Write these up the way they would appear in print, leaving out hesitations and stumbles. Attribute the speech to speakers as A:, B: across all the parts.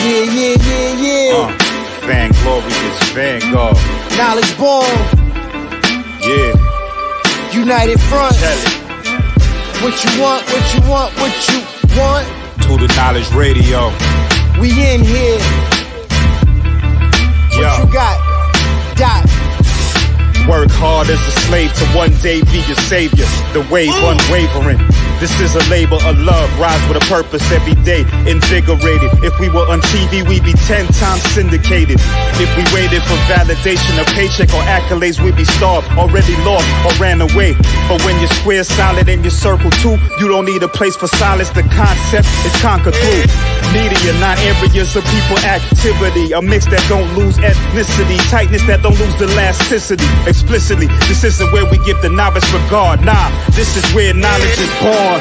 A: Yeah.
B: Van Glorious, Vanguard.
A: Knowledge born.
B: Yeah.
A: United Front.
B: Tell it.
A: What you want.
B: To the Knowledge Radio.
A: We in here. What you got? Dot.
B: Work hard as a slave to one day be your savior. The wave unwavering. This is a labor of love. Rise with a purpose every day. Invigorated. If we were on TV, we'd be 10 times syndicated. If we waited for validation, a paycheck or accolades, we'd be starved, already lost or ran away. But when you're square, solid, and your circle too, you don't need a place for silence. The concept is conquered through media, not areas of people activity. A mix that don't lose ethnicity, tightness that don't lose elasticity. Explicitly, this isn't where we give the novice regard. Nah, this is where knowledge is born.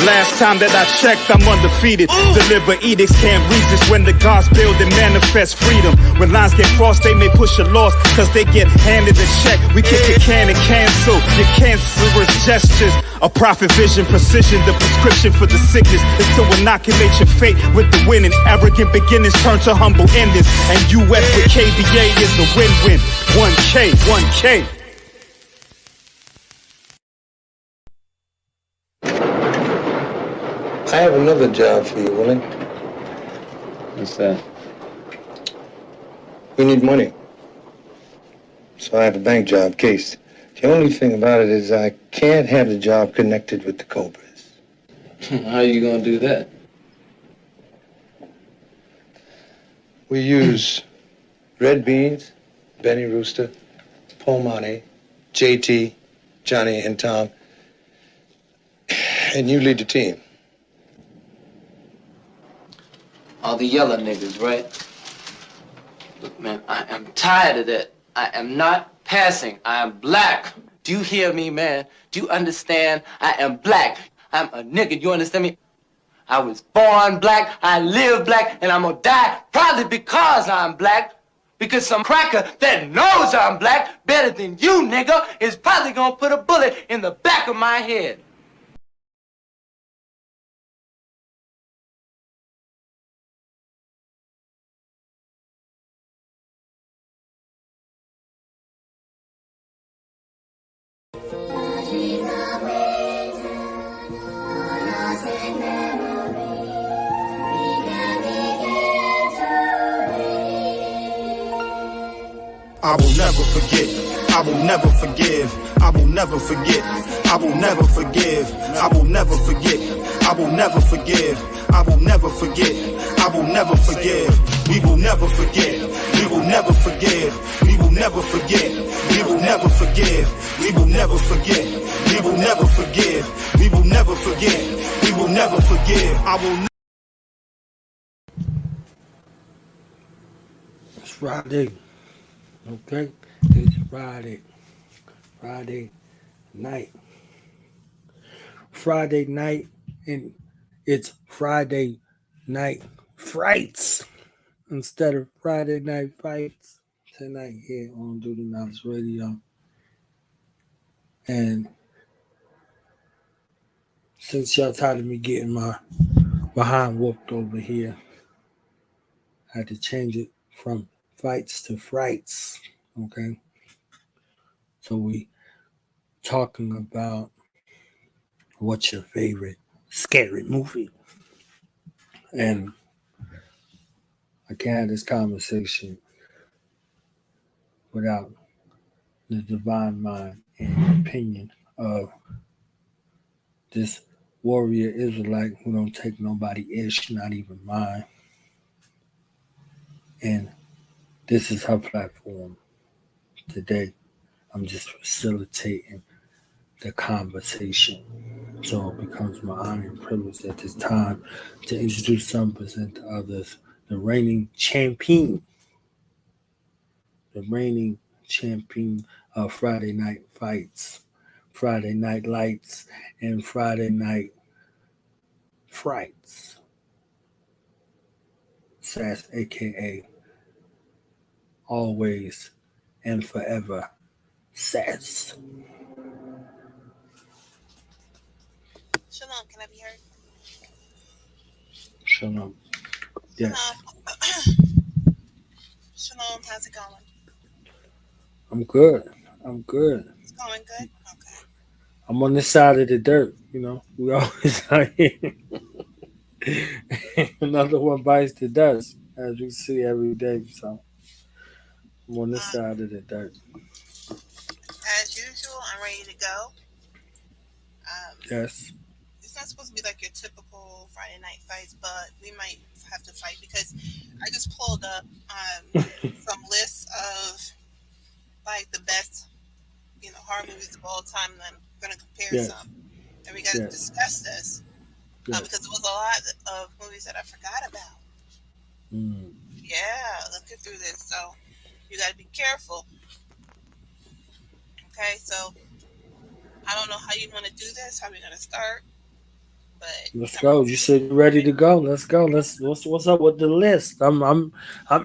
B: Last time that I checked, I'm undefeated. Deliver edicts, can't resist when the gods build and manifest freedom. When lines get crossed, they may push a loss, cause they get handed a check. We kick your can and cancel your cancerous gestures. A prophet vision, precision, the prescription for the sickness is to inoculate your fate with the winning. Arrogant beginnings turn to humble endings. And US with KBA is a win-win. 1K.
C: I have another job for you, Willie.
D: What's that?
C: We need money. So I have a bank job cased. The only thing about it is I can't have the job connected with the Cobras.
D: How are you gonna do that?
C: We use Red Beans, Benny Rooster, Paul Monte, JT, Johnny, and Tom. And you lead the team.
D: All the yellow niggas, right? Look, man, I am tired of that. I am not passing. I am black. Do you hear me, man? Do you understand? I am black. I'm a nigga. You understand me? I was born black. I live black. And I'm gonna die probably because I'm black. Because some cracker that knows I'm black better than you, nigga, is probably gonna put a bullet in the back of my head.
E: I will never forget, I will never forgive, I will never forget, I will never forgive, I will never forget, I will never forgive, I will never forget, I will never forgive, we will never forget, we will never forgive, we will never forget, we will never forgive, we will never forget, we will never forgive, we will never forget, we will never forgive, I will
F: It's Friday. Okay, it's Friday night, and it's Friday night frights instead of Friday night fights tonight here on Do the Knowledge Radio. And since y'all tired of me getting my behind whooped over here, I had to change it from fights to frights, okay? So we talking about what's your favorite scary movie? And I can't have this conversation without the divine mind and opinion of this warrior Israelite who don't take nobody ish, not even mine. And this is her platform today. I'm just facilitating the conversation. So it becomes my honor and privilege at this time to introduce some, present to others, the reigning champion of Friday Night Fights, Friday Night Lights, and Friday Night Frights. Sass, a.k.a. always and forever Sass.
G: Shalom, can I be heard?
F: Shalom. Yes.
G: How's it going?
F: I'm good. I'm good.
G: It's going good? Okay.
F: I'm on this side of the dirt. We always out here. Another one bites the dust, as we see every day. So I'm on this
G: Um,
F: side of the dirt.
G: as usual, I'm ready to go.
F: Yes.
G: It's not supposed to be like your typical Friday night fights, but we might have to fight because I just pulled up some lists of like the best, horror movies of all time, and I'm going to compare
F: Yes.
G: some. And we got to
F: Yes.
G: discuss this
F: Yes.
G: because there was a lot of movies that I forgot about.
F: Mm.
G: Yeah, let's get through this. So you got to be careful. Okay, so I don't know how you want to do this, how we're going to start, but
F: Let's go. You said you're ready to go. Let's go. What's up with the list? I'm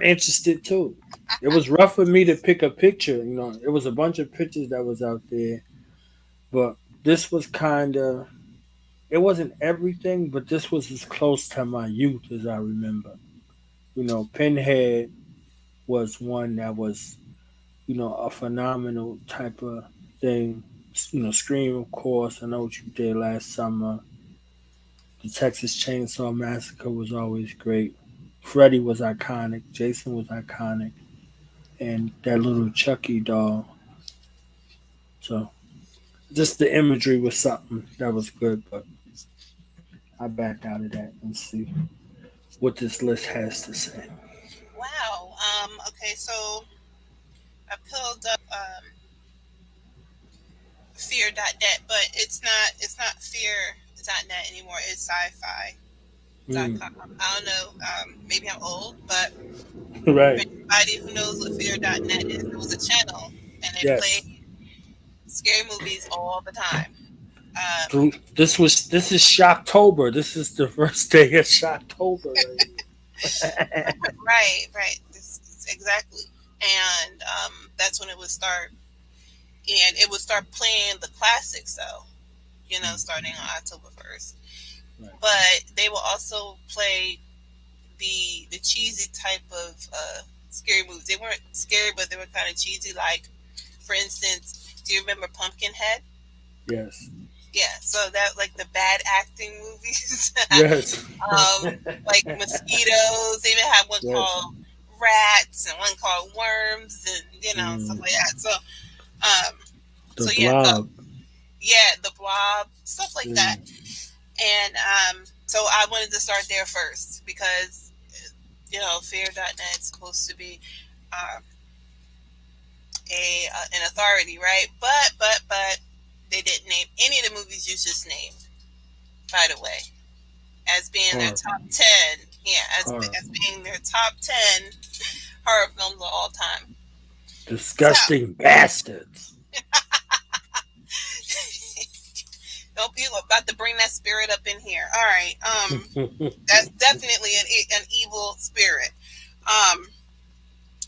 F: interested too. It was rough for me to pick a picture. It was a bunch of pictures that was out there, but this was kind of. It wasn't everything, but this was as close to my youth as I remember. Pinhead was one that was, a phenomenal type of thing. Scream, of course. I know what you did last summer. The Texas Chainsaw Massacre was always great. Freddy was iconic. Jason was iconic. And that little Chucky doll. So just the imagery was something that was good, but I backed out of that and see what this list has to say.
G: wow. Okay, so I pulled up fear.net, but it's not fear.net anymore. It's
F: Mm.
G: sci-fi.com. I don't know. Maybe I'm old, but
F: Right.
G: anybody who knows what fear.net is, it was a channel, and they
F: Yes.
G: played scary movies all the time.
F: This is Shocktober. This is the first day of Shocktober. Right?
G: Right. Exactly. And that's when it would start, and it would start playing the classics, though. Starting on October 1st.
F: Right.
G: But they will also play the cheesy type of scary movies. They weren't scary, but they were kind of cheesy. Like, for instance, do you remember Pumpkinhead?
F: Yes.
G: Yeah, so that like the bad acting movies.
F: Yes.
G: Like Mosquitoes. They even had one
F: Yes.
G: called Rats and one called Worms, and stuff
F: Mm.
G: like that. So,
F: The
G: so
F: Blob.
G: the Blob, stuff like that. And so I wanted to start there first because fear.net is supposed to be an authority, right? But they didn't name any of the movies you just named, by the way, as being their top 10. Yeah, as being their top 10 horror films of all time.
F: Disgusting bastards.
G: Don't be about to bring that spirit up in here. All right. That's definitely an evil spirit.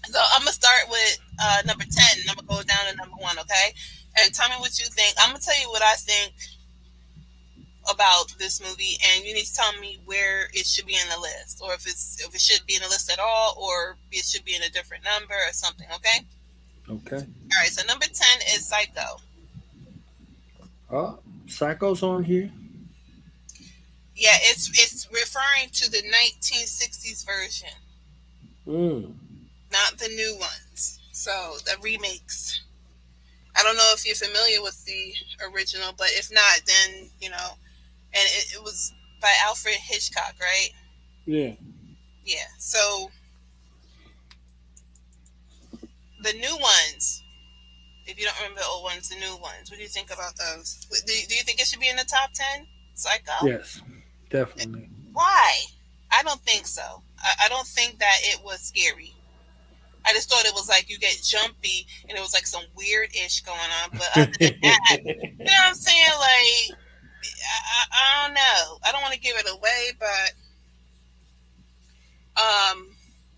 G: So I'm gonna start with number 10, and I'm gonna go down to number 1. Okay, and tell me what you think. I'm gonna tell you what I think about this movie, and you need to tell me where it should be in the list, or if it should be in the list at all, or it should be in a different number or something. Okay.
F: Okay.
G: All right. So number 10 is Psycho.
F: Oh, Psycho's on here.
G: Yeah, it's referring to the 1960s version, not the new ones. So the remakes. I don't know if you're familiar with the original, but if not, then and it was by Alfred Hitchcock, right?
F: Yeah.
G: Yeah. So the new ones, if you don't remember the old ones, the new ones, what do you think about those? Do you think it should be in the top 10? Psycho?
F: Yes, definitely.
G: Why? I don't think so. I don't think that it was scary. I just thought it was like you get jumpy and it was like some weird ish going on. But other than that, you know what I'm saying? Like, I don't know. I don't want to give it away, but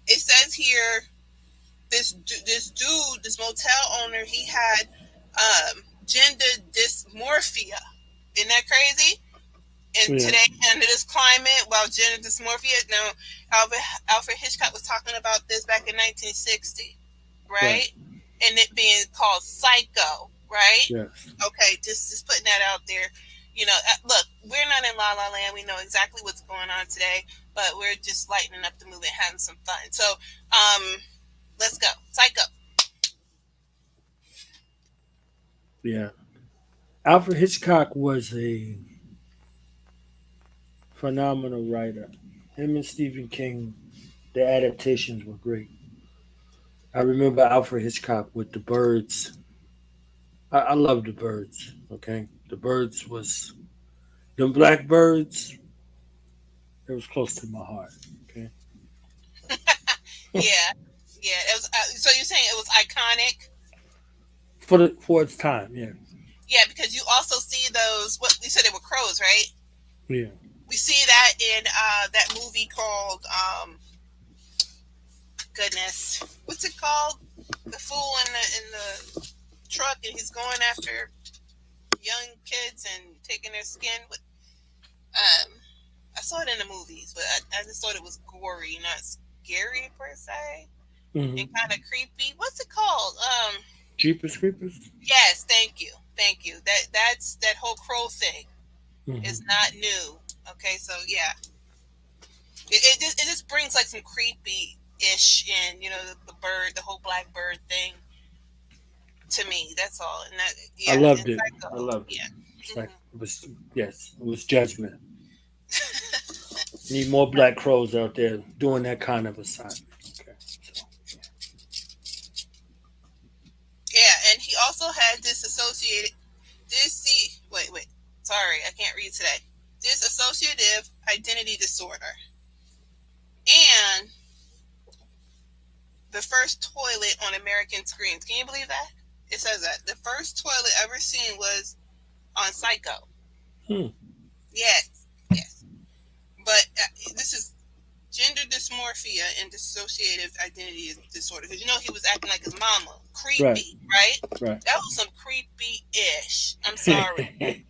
G: it says here this dude, this motel owner, he had gender dysmorphia. Isn't that crazy? And today, under this climate, while gender dysmorphia, now Alfred Hitchcock was talking about this back in 1960. right? And it being called Psycho, right?
F: Yes.
G: Okay, just putting that out there. You know, look, we're not in La La Land. We know exactly what's going on today, but we're just lightening up the mood and having some fun. So, let's go. Psycho.
F: Yeah. Alfred Hitchcock was a phenomenal writer. Him and Stephen King, the adaptations were great. I remember Alfred Hitchcock with The Birds. I love The Birds. Okay, The Birds was the black birds. It was close to my heart. Okay.
G: Yeah, yeah. It was. So you're saying it was iconic?
F: For its time, yeah.
G: Yeah, because you also see those. What you said they were crows, right?
F: Yeah.
G: We see that in that movie called goodness, what's it called? The fool in the truck, and he's going after young kids and taking their skin. I saw it in the movies, but I just thought it was gory, not scary per se, and kind of creepy. What's it called?
F: Jeepers Creepers.
G: Yes, thank you. That's that whole crow thing is not new. Okay, so yeah, it just brings like some creepy-ish in, you know, the bird, the whole black bird thing to me. That's all. And that, yeah,
F: I loved it.
G: Psycho,
F: I loved it.
G: Yeah.
F: It's like it was, yes, it was judgment. Need more black crows out there doing that kind of assignment. Okay, so,
G: yeah, and he also had sorry, I can't read today. Dissociative identity disorder. And the first toilet on American screens. Can you believe that? It says that. The first toilet ever seen was on Psycho. Yes. But this is gender dysmorphia and dissociative identity disorder. Because, you know, he was acting like his mama. Creepy, right? That was some creepy-ish. I'm sorry.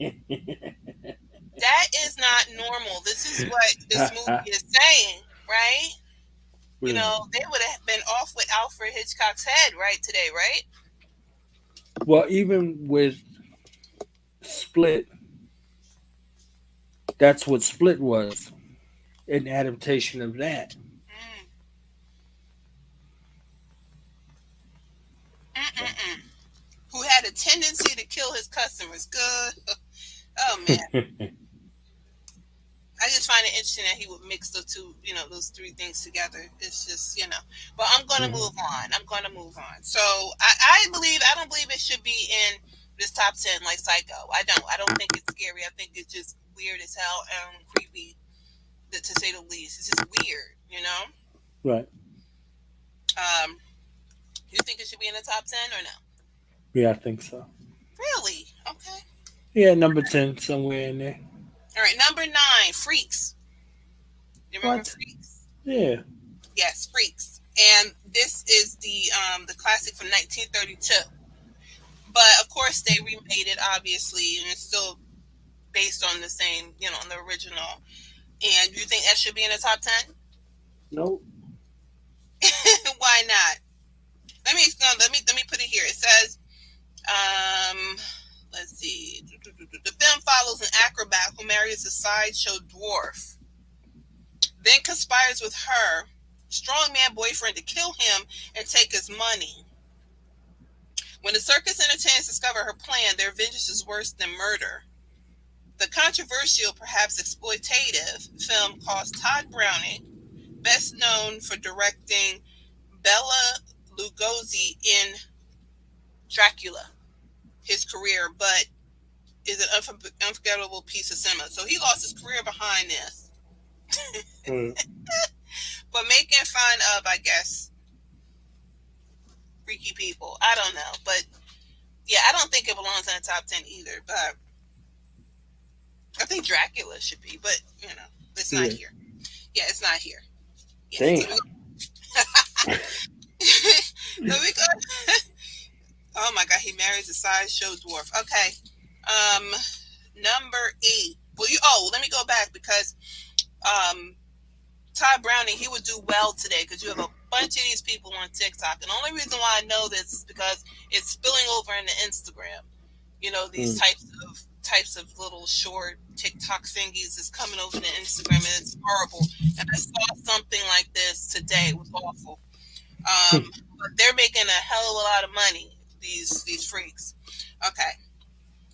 G: That is not normal. This is what this movie is saying, right? You know, they would have been off with Alfred Hitchcock's head right today, right?
F: Well, even with Split, that's what Split was, an adaptation of that.
G: Who had a tendency to kill his customers. Good. Oh, man. I just find it interesting that he would mix the two, you know, those three things together. It's just, you know. But I'm going to move on. So I don't believe it should be in this top 10 like Psycho. I don't think it's scary. I think it's just weird as hell and creepy, to say the least. It's just weird, you know?
F: Right.
G: You think it should be in the top 10 or no?
F: Yeah, I think so.
G: Really? Okay.
F: Yeah, number 10, somewhere in there.
G: All right, number 9, Freaks. You remember Freaks?
F: Yeah.
G: Yes, Freaks. And this is the classic from 1932. But, of course, they remade it, obviously, and it's still based on the same, you know, on the original. And you think that should be in the top 10?
F: Nope.
G: Why not? Let me put it here. It says, let's see. The film follows an acrobat who marries a sideshow dwarf, then conspires with her strongman boyfriend to kill him and take his money. When the circus entertainers discover her plan, their vengeance is worse than murder. The controversial, perhaps exploitative film cost Todd Browning, best known for directing Bela Lugosi in Dracula, his career, but is an unforgettable piece of cinema. So he lost his career behind this. But making fun of, I guess, freaky people. I don't know. But, yeah, I don't think it belongs in the top 10 either. But I think Dracula should be. But, you know, it's not here. Yeah, it's not here. Yeah,
F: damn.
G: So we go. Oh, my God. He marries a sideshow dwarf. Okay. Number 8. Well, let me go back because Todd Browning, he would do well today because you have a bunch of these people on TikTok. And the only reason why I know this is because it's spilling over into Instagram. You know, these types of little short TikTok thingies is coming over to Instagram, and it's horrible. And I saw something like this today. It was awful. But they're making a hell of a lot of money, these freaks. Okay.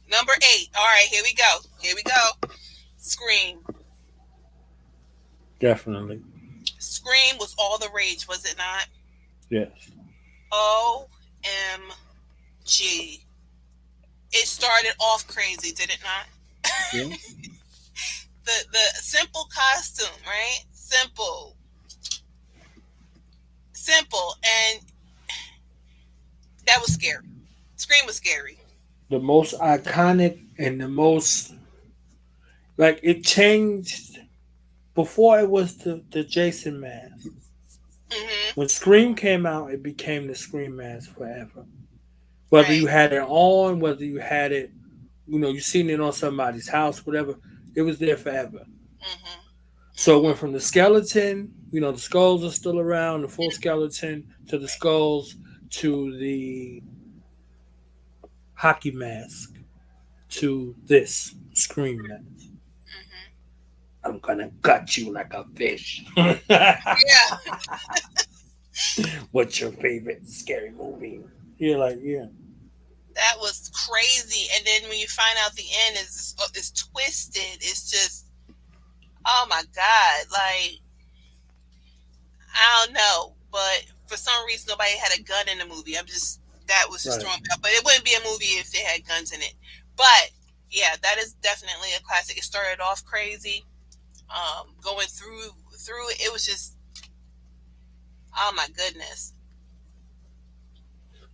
G: Number 8. All right, here we go. Scream.
F: Definitely.
G: Scream was all the rage, was it not?
F: Yes.
G: OMG. It started off crazy, did it not?
F: Yeah.
G: The simple costume, right? Simple. And that was scary. Scream was scary.
F: The most iconic and the most, like, it changed. Before it was the Jason mask.
G: Mm-hmm.
F: When Scream came out, it became the Scream mask forever. Whether you had it on, whether you had it, you seen it on somebody's house, whatever, it was there forever.
G: Mm-hmm.
F: So it went from the skeleton, the skulls are still around, the full skeleton, to the skulls, to the hockey mask, to this Scream mask. I'm gonna gut you like a fish.
G: Yeah.
F: What's your favorite scary movie? You're like, yeah.
G: That was crazy. And then when you find out the end is twisted, it's just, oh my God. Like, I don't know. But for some reason, nobody had a gun in the movie. That was just throwing me out. But it wouldn't be a movie if they had guns in it. But yeah, that is definitely a classic. It started off crazy. Going through it was just, oh my goodness.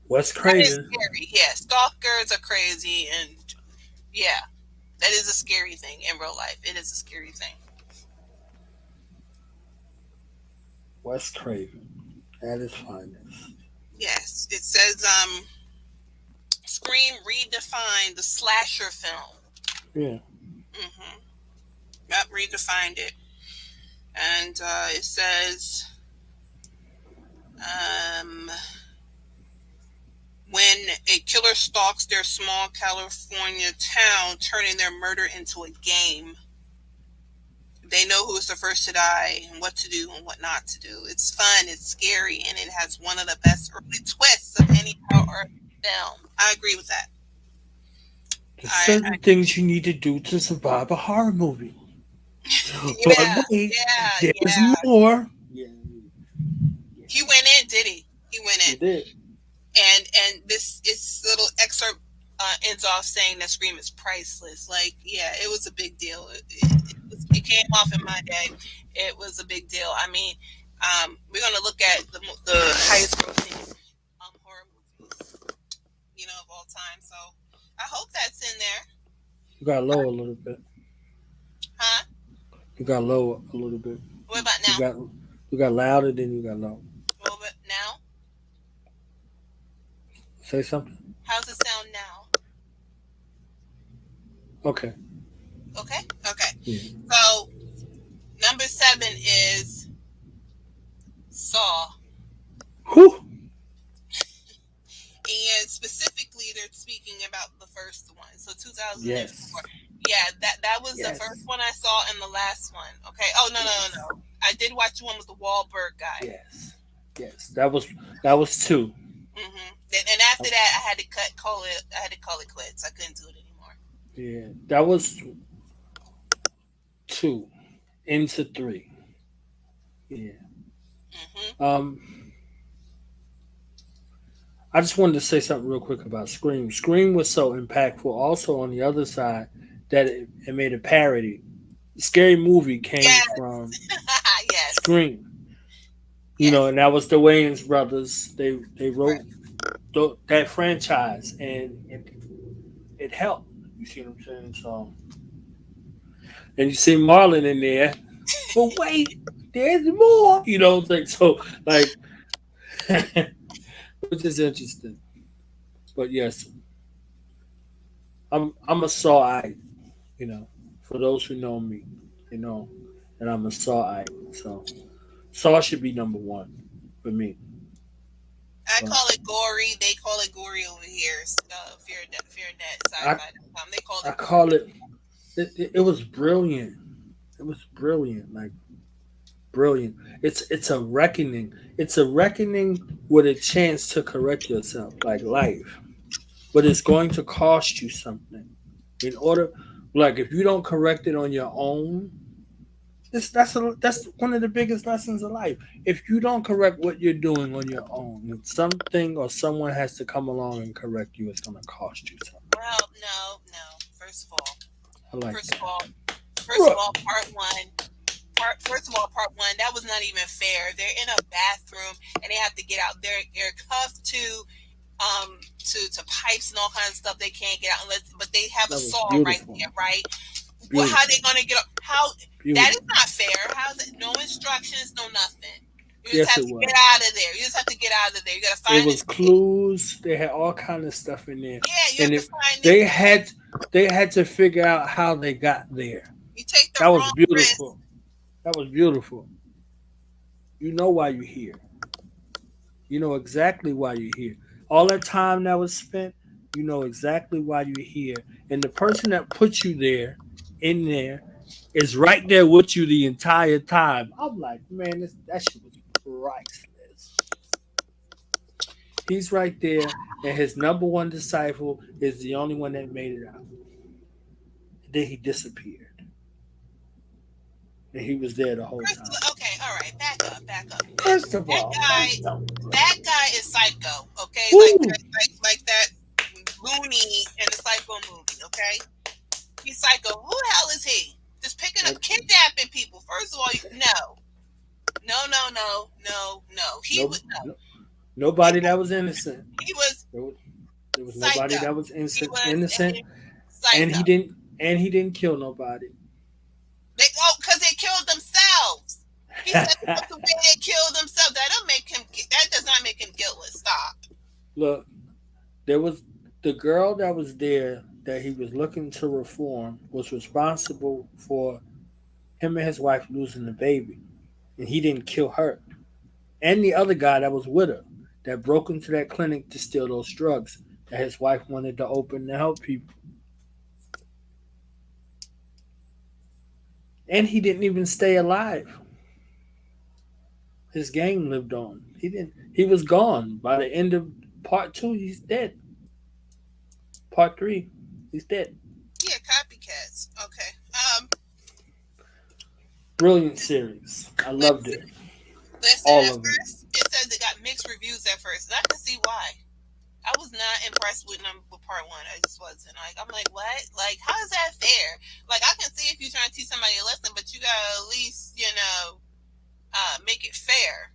F: What's crazy?
G: That is scary. Yeah, stalkers are crazy, and yeah, that is a scary thing in real life. It is a scary thing.
F: Wes Craven at his finest.
G: Yes, it says Scream redefined the slasher film.
F: Yeah.
G: Mm-hmm. Yep, redefined it. And it says when a killer stalks their small California town, turning their murder into a game, they know who is the first to die and what to do and what not to do. It's fun, it's scary, and it has one of the best early twists of any horror film. I agree with that.
F: There's certain things you need to do to survive a horror movie.
G: But
F: wait, there's more. Yeah.
G: He went in, did he? He went in.
F: He did.
G: And this little excerpt ends off saying that Scream is priceless. Like, yeah, it was a big deal. It came off in my day. It was a big deal. I mean, we're going to look at the highest grossing horror movies, of all time. So I hope that's in there.
F: You got low a little bit.
G: Huh?
F: You got low a little bit.
G: What about now?
F: You got louder, then you got low.
G: A little bit now?
F: Say something.
G: How's it sound now?
F: Okay.
G: Okay? Okay.
F: Yeah.
G: So, number 7 is Saw.
F: Whew.
G: And specifically, they're speaking about the first one. So 2004.
F: Yes.
G: Yeah, that was the first one I saw and the last one. Okay. Oh, no. I did watch the one with the Wahlberg guy.
F: Yes. That was 2.
G: Mm-hmm. And after that, I had to call it quits. I couldn't do it anymore.
F: Yeah, that was 2 into 3. Yeah.
G: Mm-hmm.
F: I just wanted to say something real quick about Scream. Scream was so impactful also on the other side that it made a parody. Scary Movie came from Scream. And that was the Wayans brothers. They wrote that franchise, and it helped. You see what I'm saying? So, and you see Marlon in there. But wait, there's more. Which is interesting. But yes, I'm a Saw-ite, for those who know me, and I'm a Saw-ite. So Saw should be number 1. for me.
G: I call it gory. They call it gory over here. Fearnet, sci-fi.com. They call
F: I
G: it
F: call
G: gory.
F: it was brilliant. It was brilliant, like brilliant. It's a reckoning. It's a reckoning with a chance to correct yourself, like life. But it's going to cost you something. In order, like if you don't correct it on your own, that's one of the biggest lessons of life. If you don't correct what you're doing on your own, something or someone has to come along and correct you. It's going to cost you something.
G: Well, no. First of all,
F: I like
G: first
F: that.
G: of all, first of all, part one. Part one, that was not even fair. They're in a bathroom and they have to get out. They're cuffed to pipes and all kinds of stuff. They can't get out but they have a saw beautiful. Right there, right? Well, how are they going to get up? How beautiful. That is not fair. How's it? No instructions, no nothing. You just have to get out of there. You just have to get out of there. You got to find.
F: It was clues. They had all kind of stuff in there.
G: Yeah, you have to find.
F: They had to figure out how they got there.
G: You take the
F: that was beautiful.
G: Risk.
F: That was beautiful. You know why you're here. You know exactly why you're here. All that time that was spent, you know exactly why you're here. And the person that put you there, in there, is right there with you the entire time. I'm like, man, that shit was priceless. He's right there, and his number one disciple is the only one that made it out. Then he disappeared. And he was there the whole time.
G: Okay, all right, back up.
F: First of all,
G: that guy is psycho. Okay, like that loony in the Psycho movie. Okay, he's psycho. Who the hell is he? Just picking up kidnapping people. First of all, no. He was no.
F: Nobody that was innocent.
G: He was.
F: There was nobody that was innocent, and he didn't kill nobody.
G: Because they killed themselves. He said that's the way they killed themselves. That does not make him guiltless. Stop.
F: Look, there was the girl that was there that he was looking to reform was responsible for him and his wife losing the baby, and he didn't kill her. And the other guy that was with her that broke into that clinic to steal those drugs that his wife wanted to open to help people. And he didn't even stay alive. His gang lived on. He was gone. By the end of part 2, he's dead. Part 3, he's dead.
G: Yeah, copycats. Okay.
F: Brilliant series. I loved it.
G: Listen,
F: all
G: at
F: of
G: first, it says it got mixed reviews at first. And I can see why. I was not impressed with part 1. I just wasn't. I'm like, what? Like, how is that fair? Like, I can see if you're trying to teach somebody a lesson, but you gotta at least, make it fair.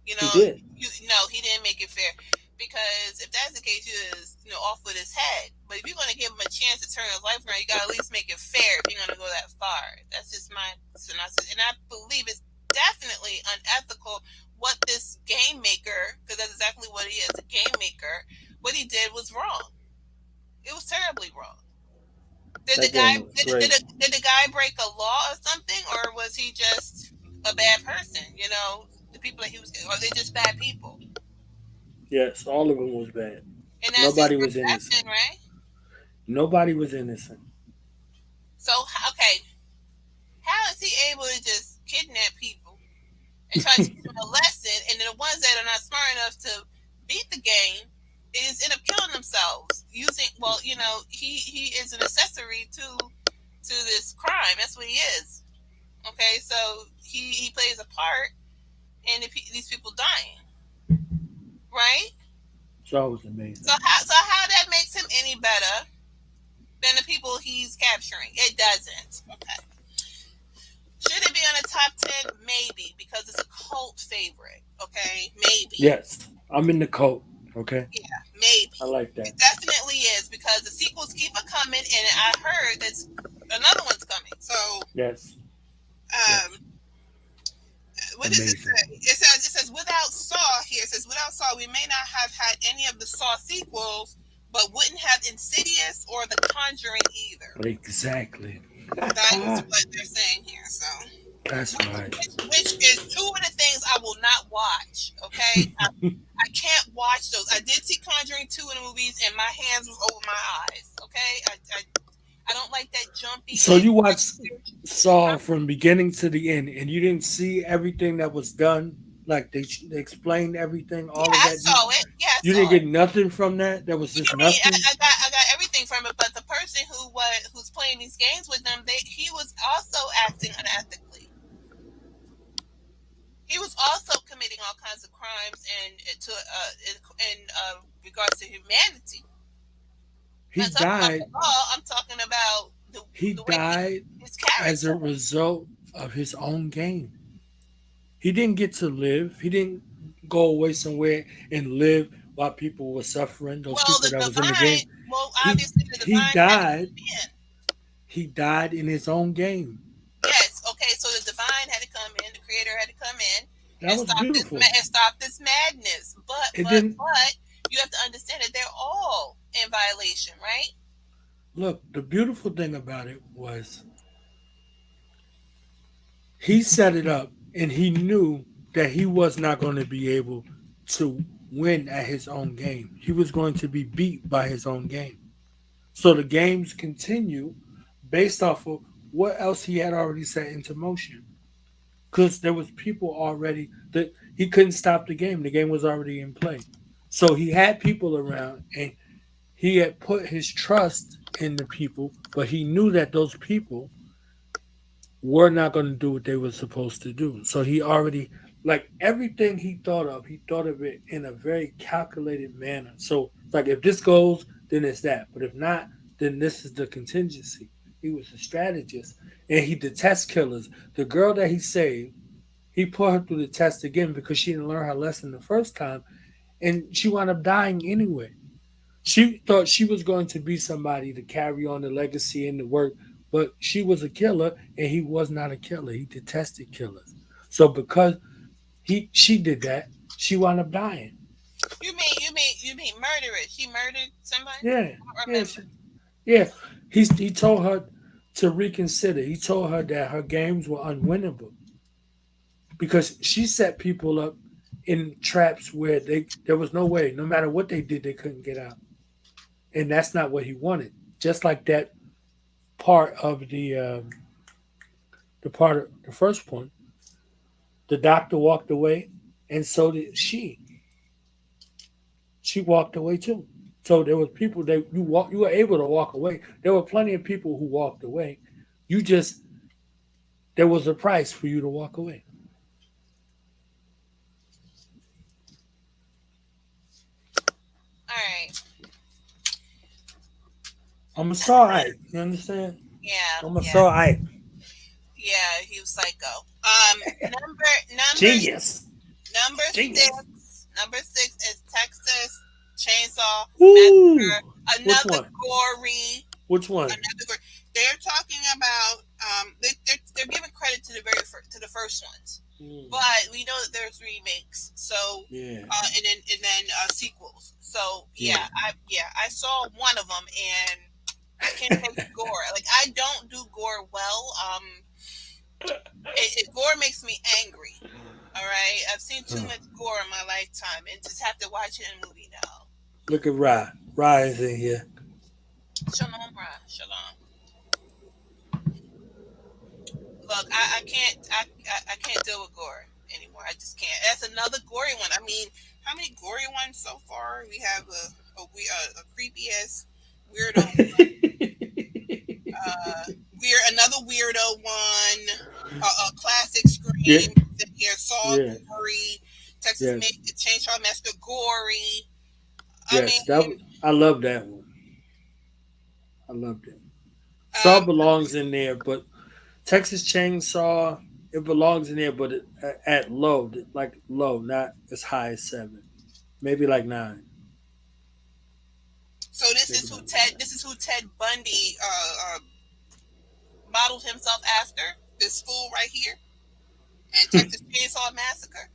F: He did.
G: He didn't make it fair. Because if that's the case, he was, off with his head. But if you're going to give him a chance to turn his life around, you got to at least make it fair if you're going to go that far. That's just my synopsis. And I believe it's definitely unethical what this game maker, because that's exactly what he is, a game maker, what he did was wrong. It was terribly wrong. Did the guy break a law or something, or was he just a bad person? The people that he was, or are they just bad people?
F: Yes, all of them was bad.
G: And nobody was innocent, right?
F: Nobody was innocent.
G: So, okay, how is he able to just kidnap people and try to teach them a lesson, and then the ones that are not smart enough to beat the game is end up killing themselves using? Well, he is an accessory to this crime. That's what he is. Okay, so he plays a part in these people dying. Right?
F: So was amazing.
G: So how that makes him any better than the people he's capturing? It doesn't. Okay. Should it be on the top 10? Maybe, because it's a cult favorite. Okay, maybe.
F: Yes, I'm in the cult. Okay.
G: Yeah, maybe.
F: I like that.
G: It definitely is, because the sequels keep on coming, and I heard that another one's coming. So
F: yes.
G: What does it say? It says without Saw here. It says without Saw, we may not have had any of the Saw sequels, but wouldn't have Insidious or The Conjuring either.
F: Exactly.
G: That is what they're saying here. So
F: that's right.
G: Which is two of the things I will not watch. Okay, I can't watch those. I did see Conjuring 2 in the movies, and my hands was over my eyes. Okay, I don't like that jumpy.
F: So you watched Saw
G: Huh?
F: from beginning to the end, and you didn't see everything that was done. Like they explained everything,
G: Yeah,
F: all of
G: I
F: that.
G: saw it. Yeah, I
F: You
G: saw
F: didn't
G: it.
F: get nothing from that. There was just
G: I mean,
F: nothing.
G: I got everything from it, but the person who's playing these games with them, he was also acting unethically. He was also committing all kinds of crimes in regards to humanity.
F: He
G: I'm talking about
F: died.
G: the law. I'm talking about
F: He
G: the way
F: died
G: his
F: as a
G: character.
F: result of his own game. He didn't get to live. He didn't go away somewhere and live while people were suffering. Those
G: Well,
F: people that was in the game. He
G: obviously the
F: he
G: divine had to
F: died.
G: come in.
F: He died in his own game.
G: Yes, okay, so the divine had to come in, the creator had to come in
F: That
G: and
F: was beautiful.
G: stop this madness.
F: It didn't
G: But you have to understand that they're all in violation, right?
F: look. The beautiful thing about it was he set it up, and he knew that he was not going to be able to win at his own game. He was going to be beat by his own game. So the games continue based off of what else he had already set into motion. Because there was people already that he couldn't stop the game. The game was already in play. So he had people around, and he had put his trust in the people, but he knew that those people were not going to do what they were supposed to do. So he already, like everything he thought of it in a very calculated manner. So, like, if this goes, then it's that. But if not, then this is the contingency. He was a strategist, and he detests killers. The girl that he saved, he put her through the test again because she didn't learn her lesson the first time, and she wound up dying anyway. She thought she was going to be somebody to carry on the legacy and the work, but she was a killer, and he was not a killer. He detested killers. So because she did that, she wound up dying.
G: You mean murderous? She murdered somebody?
F: Yeah,
G: I don't
F: yeah,
G: remember.
F: yeah. He told her to reconsider. He told her that her games were unwinnable because she set people up in traps where there was no way, no matter what they did, they couldn't get out, and that's not what he wanted. Just like that part of the part of the first point, the doctor walked away, and so did she. She walked away too. So there was people that you were able to walk away. There were plenty of people who walked away. You just there was a price for you to walk away.
G: All right.
F: I'm a sorry. You understand?
G: Yeah,
F: I'm a
G: yeah,
F: sorry.
G: yeah. He was psycho. Number
F: Genius.
G: number
F: Genius.
G: number 6 is Texas Chainsaw
F: Ooh.
G: Massacre.
F: Which
G: Another
F: one?
G: gory.
F: Which one?
G: Another gory. They're talking about they're giving credit to to the first ones, but we know that there's remakes. So
F: Yeah.
G: and then sequels. So
F: Yeah.
G: I saw one of them, and I can't take gore. Like, I don't do gore well. Gore makes me angry. All right, I've seen too much gore in my lifetime, and just have to watch it in a movie now.
F: Look at Rye. Rye is in here.
G: Shalom, Ra. Shalom. Look, I can't deal with gore anymore. I just can't. That's another gory one. I mean, how many gory ones so far? We have a creepy ass weirdo one. Another weirdo one. A classic Scream.
F: Yeah.
G: Then here, Saw
F: Yeah.
G: gory. Texas
F: Yes.
G: Chainsaw Massacre gory.
F: Yes.
G: I
F: I love that one. I loved it. Saw
G: um,
F: belongs in there, but Texas Chainsaw it belongs in there, but at low, like low, not as high as 7, maybe like 9.
G: so this is who Ted Bundy modeled himself after. This fool right here, and Texas Chainsaw Massacre,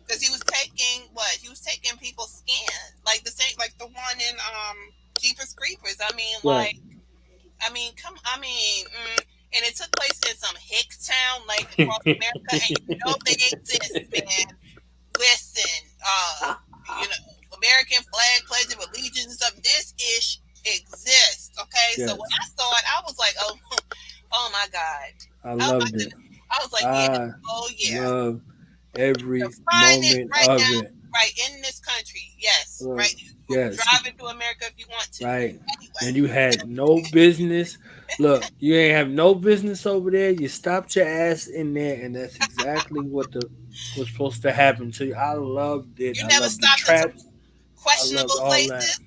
G: because he was taking people's skin, like the same, like the one in Jeepers Creepers.
F: Right.
G: And it took place in some hick town, like across America, and you know they exist, man. Listen,
F: I loved it.
G: I was like,
F: I
G: yeah.
F: love
G: The
F: every
G: finest
F: moment
G: right
F: of
G: now,
F: it.
G: right in this country. Yes, right. You
F: Yes.
G: drive into America if you want to.
F: Right.
G: Anyway.
F: And you had no business. Look, you ain't have no business over there. You stopped your ass in there, and that's exactly what was supposed to happen to you. I loved it.
G: You
F: I
G: never
F: loved the
G: stopped at some
F: traps. I loved
G: questionable
F: all that.
G: places.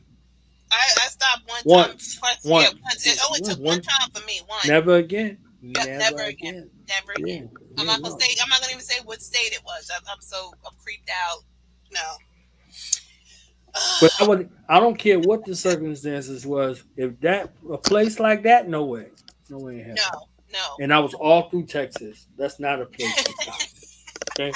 G: I stopped one time.
F: Once.
G: Yeah, once. It only took one time for me. One.
F: Never again.
G: Yep,
F: Never again.
G: Never again.
F: Yeah.
G: I'm not gonna say. I'm not gonna even say what state it was. I'm creeped out. No.
F: But I don't care what the circumstances was. If a place like that, no way in hell.
G: No.
F: And I was all through Texas. That's not a place to stop. Okay,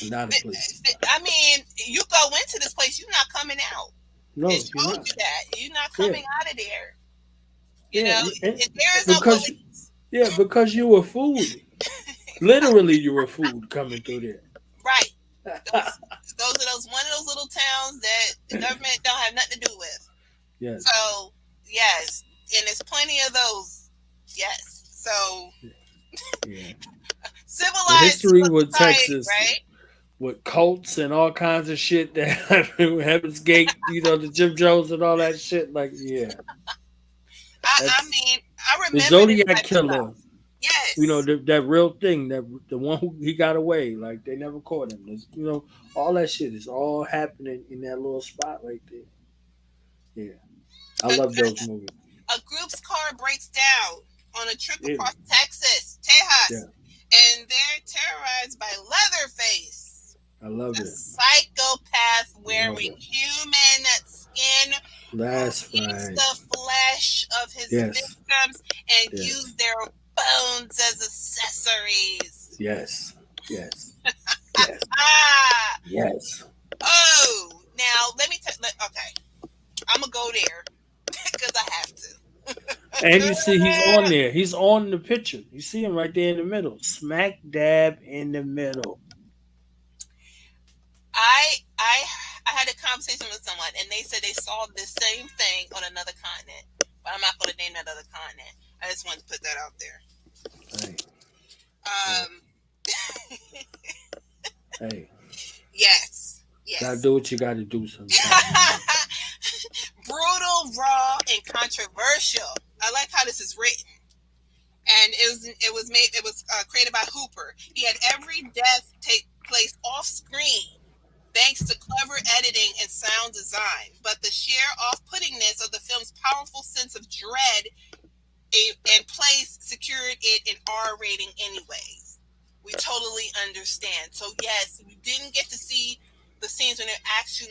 F: not a place.
G: I mean, you go into this place, you're not coming out.
F: No,
G: it
F: you're
G: showed
F: not.
G: you that you're not coming out of there. You
F: Yeah,
G: know,
F: and
G: there is no police.
F: Yeah, because you were food. Literally, you were food coming through there.
G: Right. Those are one of those little towns that the government don't have nothing to do with.
F: Yes.
G: So yes, and there's plenty of those. Yes. So
F: yeah.
G: Civilized
F: the history with
G: society,
F: Texas,
G: right?
F: With cults and all kinds of shit that happened with Heaven's Gate, the Jim Jones and all that shit. Like, yeah.
G: I mean, I remember
F: the Zodiac Killer.
G: Yes.
F: That real thing, the one who he got away, like they never caught him. All that shit is all happening in that little spot right there. Yeah. I love those movies.
G: A group's car breaks down on a trip across Texas, Tejas, and they're terrorized by Leatherface.
F: I love it.
G: Psychopath wearing human skin.
F: That's
G: eats
F: right.
G: the flesh of his victims and use their bones as accessories.
F: Yes. Yes. Yes.
G: Oh, now let me okay. I'm gonna go there because I have to.
F: And you see, he's on there. He's on the picture. You see him right there in the middle, smack dab in the middle.
G: I had a conversation with someone, and they said they saw the same thing on another continent, but I'm not going to name that other continent. I just wanted to put that out there.
F: Hey. Hey.
G: Yes.
F: Gotta do what you gotta do sometimes.
G: Brutal, raw, and controversial. I like how this is written. And it was created by Hooper. He had every death take place off screen, thanks to clever editing and sound design. But the sheer off-puttingness of the film's powerful sense of dread and place secured it an R rating anyways. We totally understand. So yes, we didn't get to see the scenes when he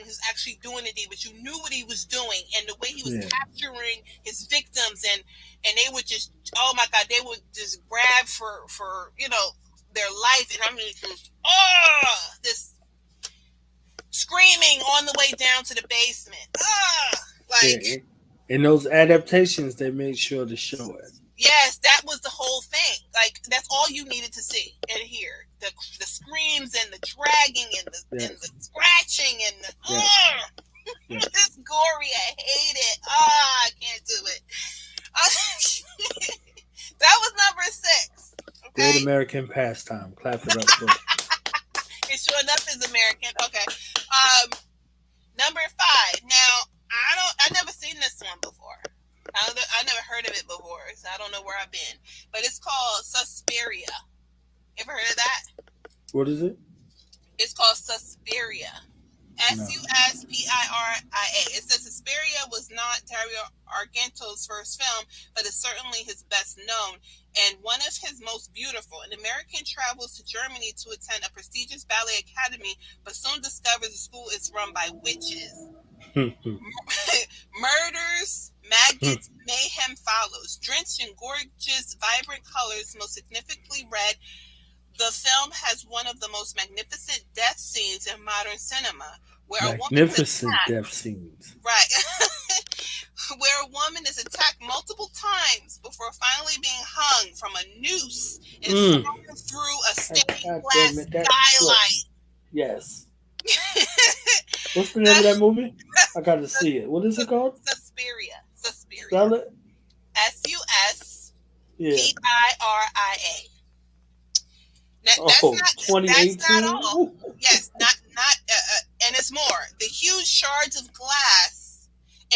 G: was actually doing the deed, but you knew what he was doing and the way he was capturing his victims, and they would just, oh my God, they would just grab for their life, and I mean just this screaming on the way down to the basement.
F: In those adaptations, they made sure to show it.
G: Yes, that was the whole thing. Like, that's all you needed to see and hear. The screams and the dragging and the scratching and the this gory. I hate it. I can't do it. That was number 6. Okay?
F: Great American pastime. Clap it up for it.
G: It sure enough is American. Okay. Number 5. Now, I've never seen this one before. I never heard of it before, so I don't know where I've been. But it's called Suspiria. Ever heard of that?
F: What is it?
G: It's called Suspiria. Suspiria. It says Suspiria was not Dario Argento's first film, but is certainly his best known and one of his most beautiful. An American travels to Germany to attend a prestigious ballet academy, but soon discovers the school is run by witches. Murders, maggots, mayhem follows. Drenched in gorgeous, vibrant colors, most significantly red, the film has one of the most magnificent death scenes in modern cinema.
F: Death scenes.
G: Right. Where a woman is attacked multiple times before finally being hung from a noose and thrown through a stained glass skylight.
F: Yes. What's the name of that movie? I got to see it. What is it called?
G: Suspiria.
F: Spell it. Yeah.
G: PIRIA. That's
F: Oh,
G: not
F: 2018.
G: all. Yes, not and it's more. The huge shards of glass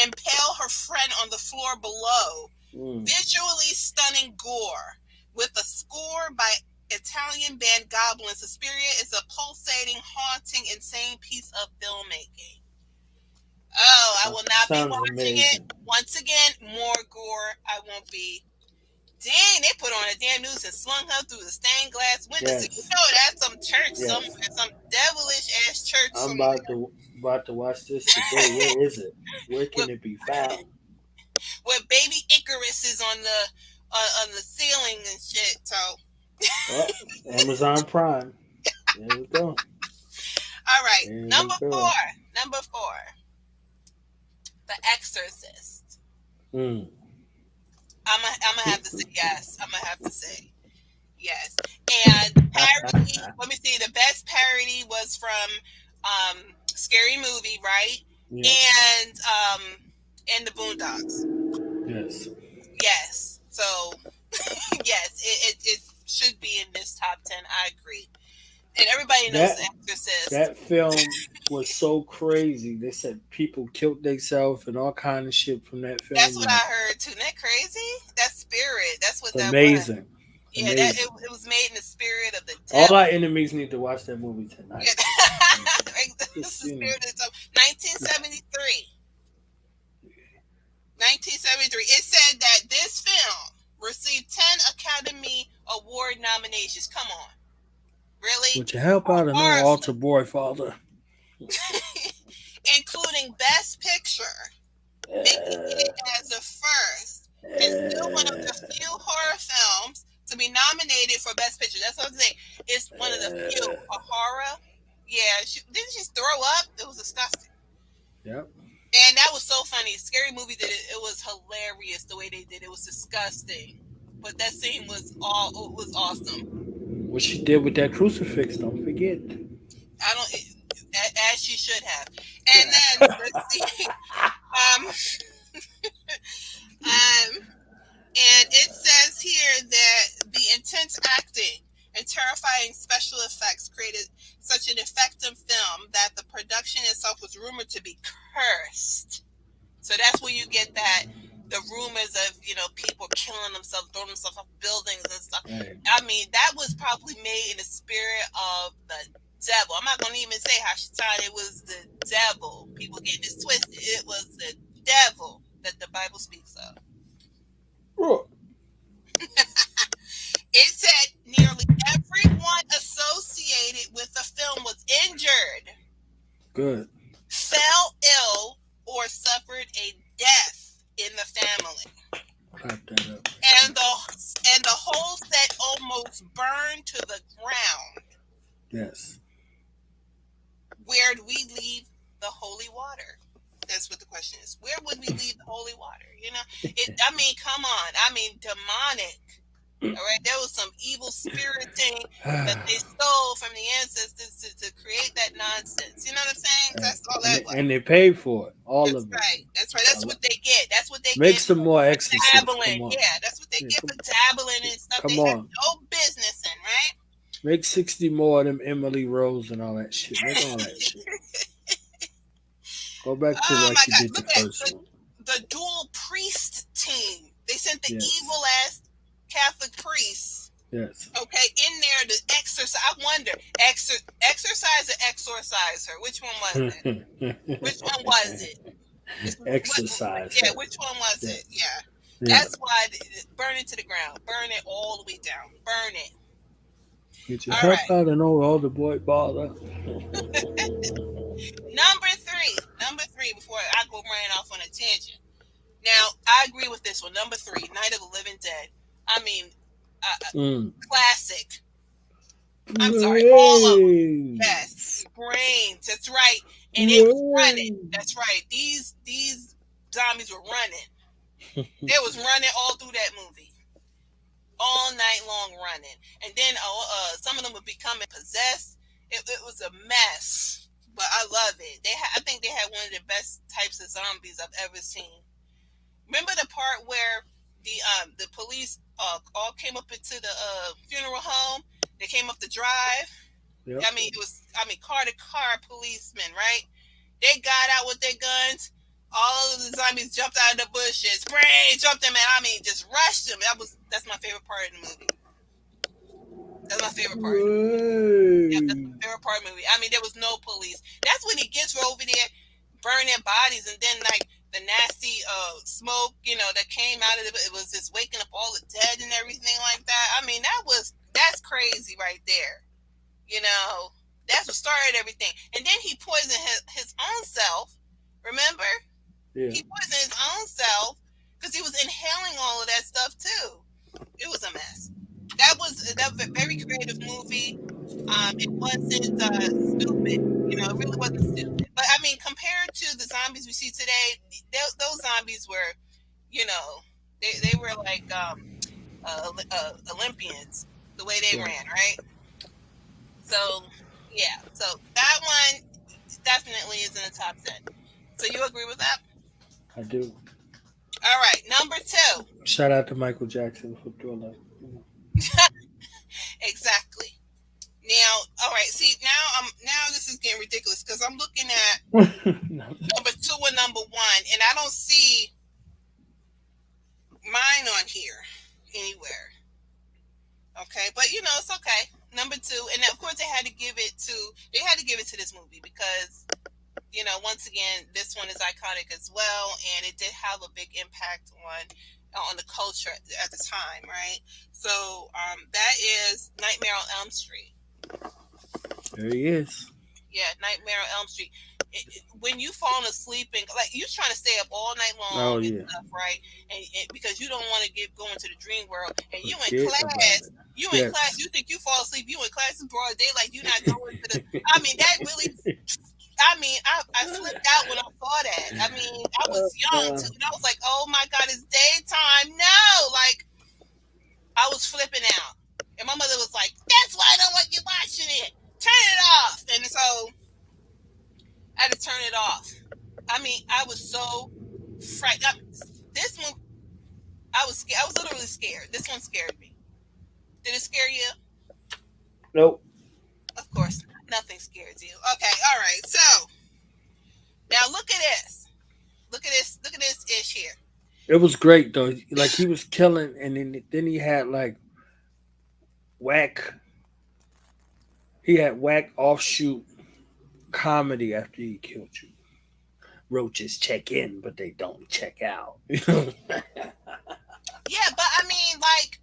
G: impale her friend on the floor below. Visually stunning gore with a score by Italian band Goblin. Suspiria is a pulsating, haunting, insane piece of filmmaking. Oh, I will not be
F: Sounds
G: watching
F: amazing.
G: it. Once again, more gore. I won't be. Dang, they put on a damn news and slung her through the stained glass windows.
F: Yes.
G: You know that's some church
F: Yes.
G: somewhere, some devilish ass church
F: I'm
G: somewhere.
F: about to watch this today. Where is it? Where can it be found?
G: Where baby Icarus is on the ceiling and shit. So
F: Oh, Amazon Prime. There we go.
G: all right,
F: There we
G: number
F: go.
G: four, The Exorcist. I'm gonna have to say yes. I'm gonna have to say yes. And parody. Let me see. The best parody was from Scary Movie, right?
F: Yeah.
G: And the Boondocks.
F: Yes.
G: Yes. So yes, it should be in this top 10. I agree. And everybody knows The Exorcist.
F: That film was so crazy. They said people killed themselves and all kind of shit from that film.
G: That's what I heard too. Isn't that crazy? That spirit. That's what that
F: amazing.
G: was. Yeah,
F: amazing.
G: it was made in the spirit of the devil.
F: All our enemies need to watch that movie tonight.
G: This is the spirit of 1973. 1973. It said that this film received 10 Academy Award nominations. Come on. Really?
F: Would you help out an altar boy, Father?
G: Including Best Picture, making it as the first and still one of the few horror films to be nominated for Best Picture. That's what I'm saying. It's one of the few. A horror. Yeah. Didn't she throw up? It was disgusting.
F: Yep.
G: And that was so funny. Scary Movie did it. It was hilarious the way they did it. It was disgusting. But that scene was awesome.
F: What she did with that crucifix, don't forget.
G: As she should have. And then let's see. And it says here that the intense acting and terrifying special effects created such an effective film that the production itself was rumored to be cursed. So that's where you get the rumors of, people killing themselves, throwing themselves off buildings and stuff.
F: Right.
G: I mean, that was probably made in the spirit of the devil. I'm not going to even say how she thought it was the devil. People get this twisted. It was the devil that the Bible speaks of.
F: Oh.
G: It said nearly everyone associated with the film was injured,
F: Good.
G: fell ill, or suffered a death in the family.
F: Clap that up.
G: And the whole set almost burned to the ground.
F: Yes.
G: Where do we leave the holy water? That's what the question is. Where would we leave the holy water? I mean, come on. I mean, demonic. All right, there was some evil spirit thing that they stole from the ancestors to create that nonsense. You know what I'm saying? That's all that was.
F: And they paid for it. All
G: That's
F: of it.
G: right. That's right. That's what they get. That's what they
F: Make
G: get.
F: some more exorcists.
G: Dabbling. Yeah, that's what they get for dabbling and stuff they have no business in, right?
F: Make 60 more of them Emily Rose and all that shit. Make all that shit. Go back to like you did the first one.
G: The dual priest team. They sent the evil ass Catholic priests.
F: Yes.
G: Okay, in there to exorcise. I wonder, exorcise or exorcise her? Which one was it? Which one was it?
F: Exercise.
G: Yeah, which one was it? Yeah. That's why burn it to the ground. Burn it all the way down. Burn it.
F: Get your help out and all the boy bother.
G: Number three, before I go running off on a tangent. Now, I agree with this one. Number 3, Night of the Living Dead. I mean, classic. I'm sorry, all of them. Yes, brains. That's right. And it was running. That's right. These zombies were running. They was running all through that movie. All night long running. And then some of them were becoming possessed. It was a mess. But I love it. I think they had one of the best types of zombies I've ever seen. Remember the part where the police all came up into the funeral home. They came up the drive.
F: Yep.
G: I mean, car to car policemen, right? They got out with their guns. All of the zombies jumped out of the bushes. Jumped them, and I mean, just rushed them. That's my favorite part of the movie. That's my favorite part. Yeah, that's my favorite part of the movie. I mean, there was no police. That's when he gets over there, burning bodies, and then like the nasty smoke, that came out of it was just waking up all the dead and everything like that. I mean, that's crazy right there. That's what started everything. And then he poisoned his own self. Remember?
F: Yeah.
G: He poisoned his own self because he was inhaling all of that stuff too. It was a mess. That was a very creative movie. It wasn't stupid. It really wasn't stupid. But I mean, compared to the zombies we see today, those zombies were, they were like Olympians, the way they ran, right? So, yeah. So that one definitely is in the top 10. So you agree with that?
F: I do.
G: All right, number 2.
F: Shout out to Michael Jackson for doing that.
G: Exactly. Now, all right. See, now this is getting ridiculous because I'm looking at number 2 and number 1, and I don't see mine on here anywhere. Okay, but it's okay. Number 2, and of course they had to give it to this movie because once again this one is iconic as well, and it did have a big impact on the culture at the time, right? So that is Nightmare on Elm Street.
F: There he is.
G: Yeah, Nightmare on Elm Street. When you falling asleep and like you're trying to stay up all night long and stuff, right? And because you don't want to go into the dream world, and you in class, you think you fall asleep, you in class in broad daylight, you not going to the. I mean, that really. I flipped out when I saw that. I mean, I was young too, and I was like, "Oh my God, it's daytime!" No, like I was flipping out, and my mother was like, "That's why I don't want you watching it. Turn it off." And so I had to turn it off. I mean, I was so frightened. This one, I was scared. I was literally scared. This one scared me. Did it scare you?
F: Nope.
G: Of course, nothing scares you. Okay, all right. So now look at this. Look at this ish here.
F: It was great though. Like he was killing, and then he had like whack. He had whack offshoot comedy after he killed you. Roaches check in, but they don't check out.
G: Yeah, but I mean, like,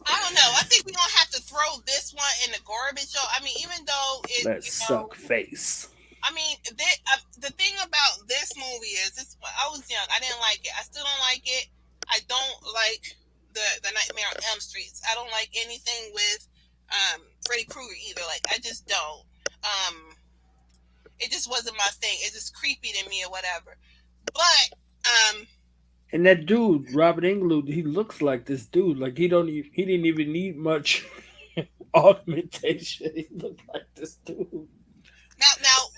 G: I don't know. I think we're gonna have to throw this one in the garbage. I mean, even though it
F: Let's suck face.
G: I mean, the thing about this movie is, I was young. I didn't like it. I still don't like it. I don't like the Nightmare on Elm Street. I don't like anything with Freddy Krueger either. Like, I just don't. It just wasn't my thing. It's just creepy to me or whatever. But
F: and that dude, Robert Englund, he looks like this dude. Like he didn't even need much augmentation. He looked like this dude.
G: Now,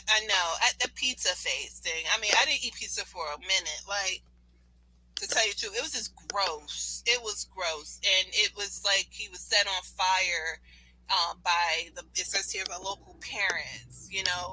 G: I know the pizza face thing. I mean, I didn't eat pizza for a minute. Like, to tell you the truth, it was just gross. It was gross, and it was like he was set on fire by it says here the local parents.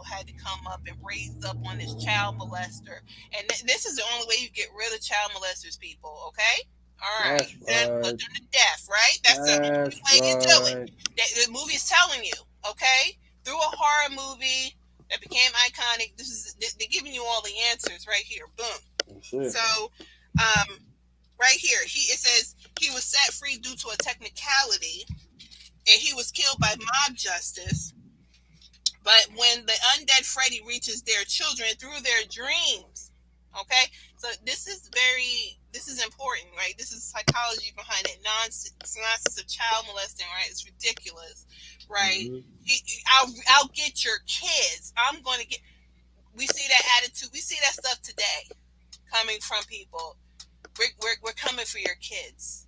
G: Had to come up and raise up on this child molester, and this is the only way you get rid of child molesters, people. Okay. All right, put them to death, right? That's the only way you do it. The movie's telling you, okay? Through a horror movie that became iconic, they're giving you all the answers right here. Boom. So, right here, it says he was set free due to a technicality, and he was killed by mob justice. But when the undead Freddy reaches their children through their dreams, okay? So this is important, right? This is psychology behind it. Nonsense of child molesting, right? It's ridiculous, right? Mm-hmm. I'll get your kids. I'm going to get. We see that attitude. We see that stuff today, coming from people. We're coming for your kids,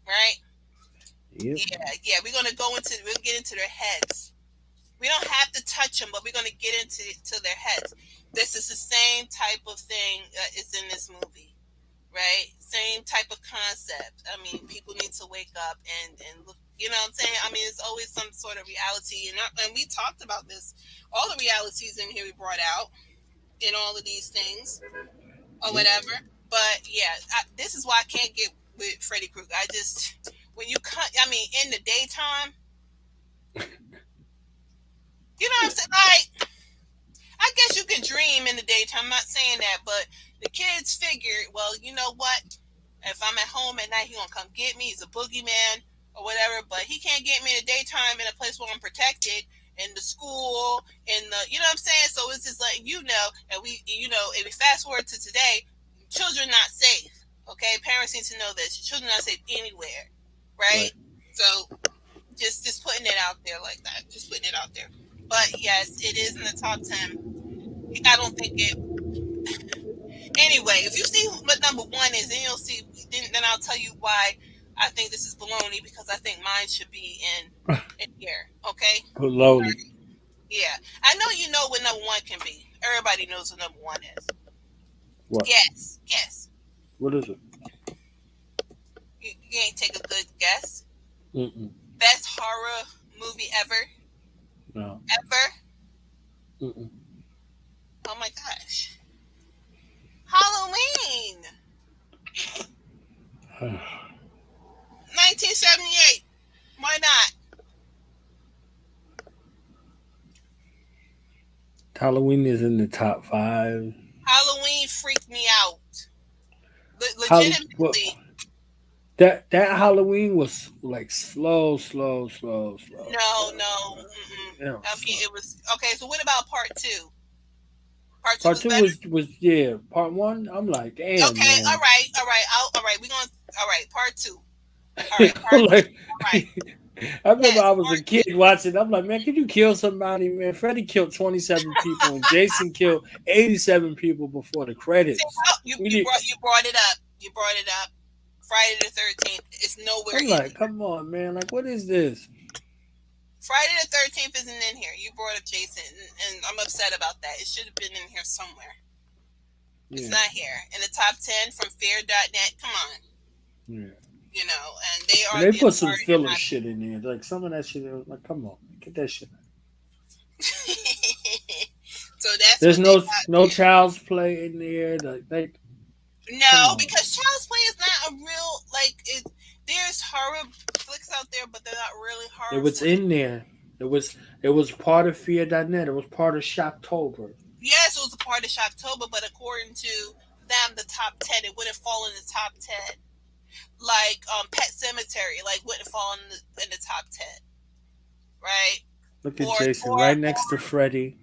G: right? Yep. Yeah. We'll get into their heads. We don't have to touch them, but we're going to get into their heads. This is the same type of thing that is in this movie, right? Same type of concept. I mean, people need to wake up and look. You know what I'm saying? I mean, it's always some sort of reality, and we talked about this. All the realities in here we brought out in all of these things or whatever. But yeah, this is why I can't get with Freddy Krueger. I just when you cut. I mean, in the daytime, you know what I'm saying? Like, I guess you can dream in the daytime. I'm not saying that, but the kids figured, well, you know what? If I'm at home at night, he gonna come get me. He's a boogeyman or whatever, but he can't get me in the daytime in a place where I'm protected, in the school, in the, you know what I'm saying? So it's just like, and we, if we fast forward to today, children not safe. Okay, parents need to know this. Children not safe anywhere, right? So just putting it out there like that. Just putting it out there. But yes, it is in the top 10. I don't think it. Anyway, if you see what number 1 is, then you'll see. Then I'll tell you why I think this is baloney, because I think mine should be in here. Okay.
F: Baloney.
G: Yeah, I know you know what number 1 can be. Everybody knows what number 1 is.
F: What?
G: Yes.
F: What is it?
G: You ain't take a good guess.
F: Mm-mm.
G: Best horror movie ever.
F: No.
G: Ever.
F: Mm-mm.
G: Oh my gosh. Halloween. 1978. Why not?
F: Halloween is in the top 5.
G: Halloween freaked me out. Legitimately.
F: That Halloween was like slow.
G: No.
F: Yeah,
G: it was okay. So what about part 2?
F: Part two was Part 1. I'm like, damn.
G: Okay,
F: man.
G: all right. Part 2. All right, part 2.
F: Like, all right. I remember I was a kid watching. I'm like, man, could you kill somebody, man? Freddy killed 27 people, and Jason killed 87 people before the credits.
G: You brought it up. You brought it up. Friday the 13th. It's nowhere.
F: I'm like, come on, man. Like, what is this?
G: Friday the 13th isn't in here. You brought up Jason, and I'm upset about that. It should have been in here somewhere. Yeah. It's not here. In the top 10 from fear.net. Come on. Yeah. You know, and they are.
F: And they put some filler shit in there. Like, some of that shit, like, come on, get that shit out.
G: So that's
F: there's no child's play in there. Like,
G: no, because child's play is not a real, like, there's horror flicks out there, but they're not really horror.
F: It was in there. It was part of fear.net. It was part of Shocktober.
G: Yes, it was a part of Shocktober, but according to them, the top 10, it wouldn't fall in the top 10. Like Pet Cemetery, like wouldn't fall in the top 10, right?
F: Look at Jason right next to Freddy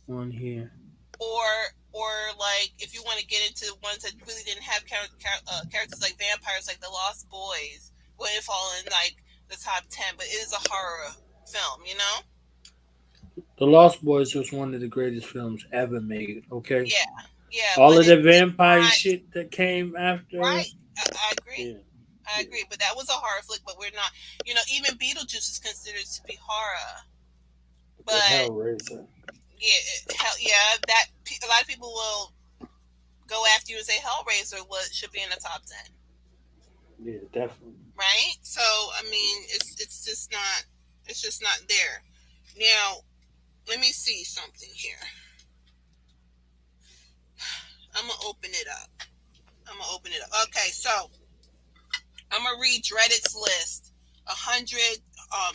F: on here.
G: Or like if you want to get into ones that really didn't have characters like vampires, like The Lost Boys, wouldn't fall in like the top 10, but it is a horror film, you know.
F: The Lost Boys was one of the greatest films ever made. Okay.
G: Yeah.
F: All of the vampire shit that came after.
G: Right. I agree. Yeah. I agree, but that was a horror flick. But we're not, you know, even Beetlejuice is considered to be horror. But
F: Hellraiser.
G: That a lot of people will go after you and say Hellraiser should be in the top 10.
F: Yeah, definitely.
G: Right. So I mean, it's just not there. Now, let me see something here. I'm gonna open it up. Okay, so I'm gonna read Reddit's list. 100,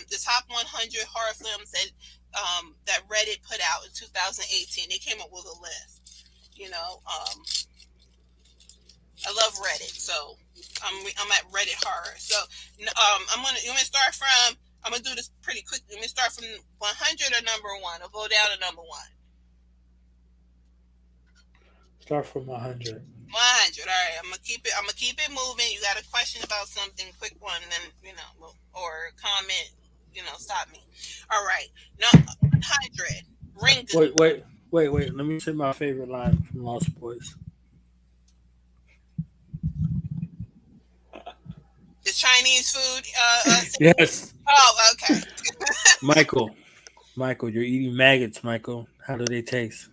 G: the top 100 horror films that Reddit put out in 2018. They came up with a list. You know, I love Reddit, so I'm at Reddit horror. So you want me to start from? I'm gonna do this pretty quickly. Let me start from 100 or number 1. I'll go down to number 1.
F: Start from 100.
G: 100. All right, I'm gonna keep it moving. You got a question about something, quick one, then or comment, stop me. All right, now 100. Ringu.
F: Wait. Let me say my favorite line from Lost Boys.
G: The Chinese food.
F: Yes.
G: Oh, okay.
F: Michael, you're eating maggots, Michael. How do they taste?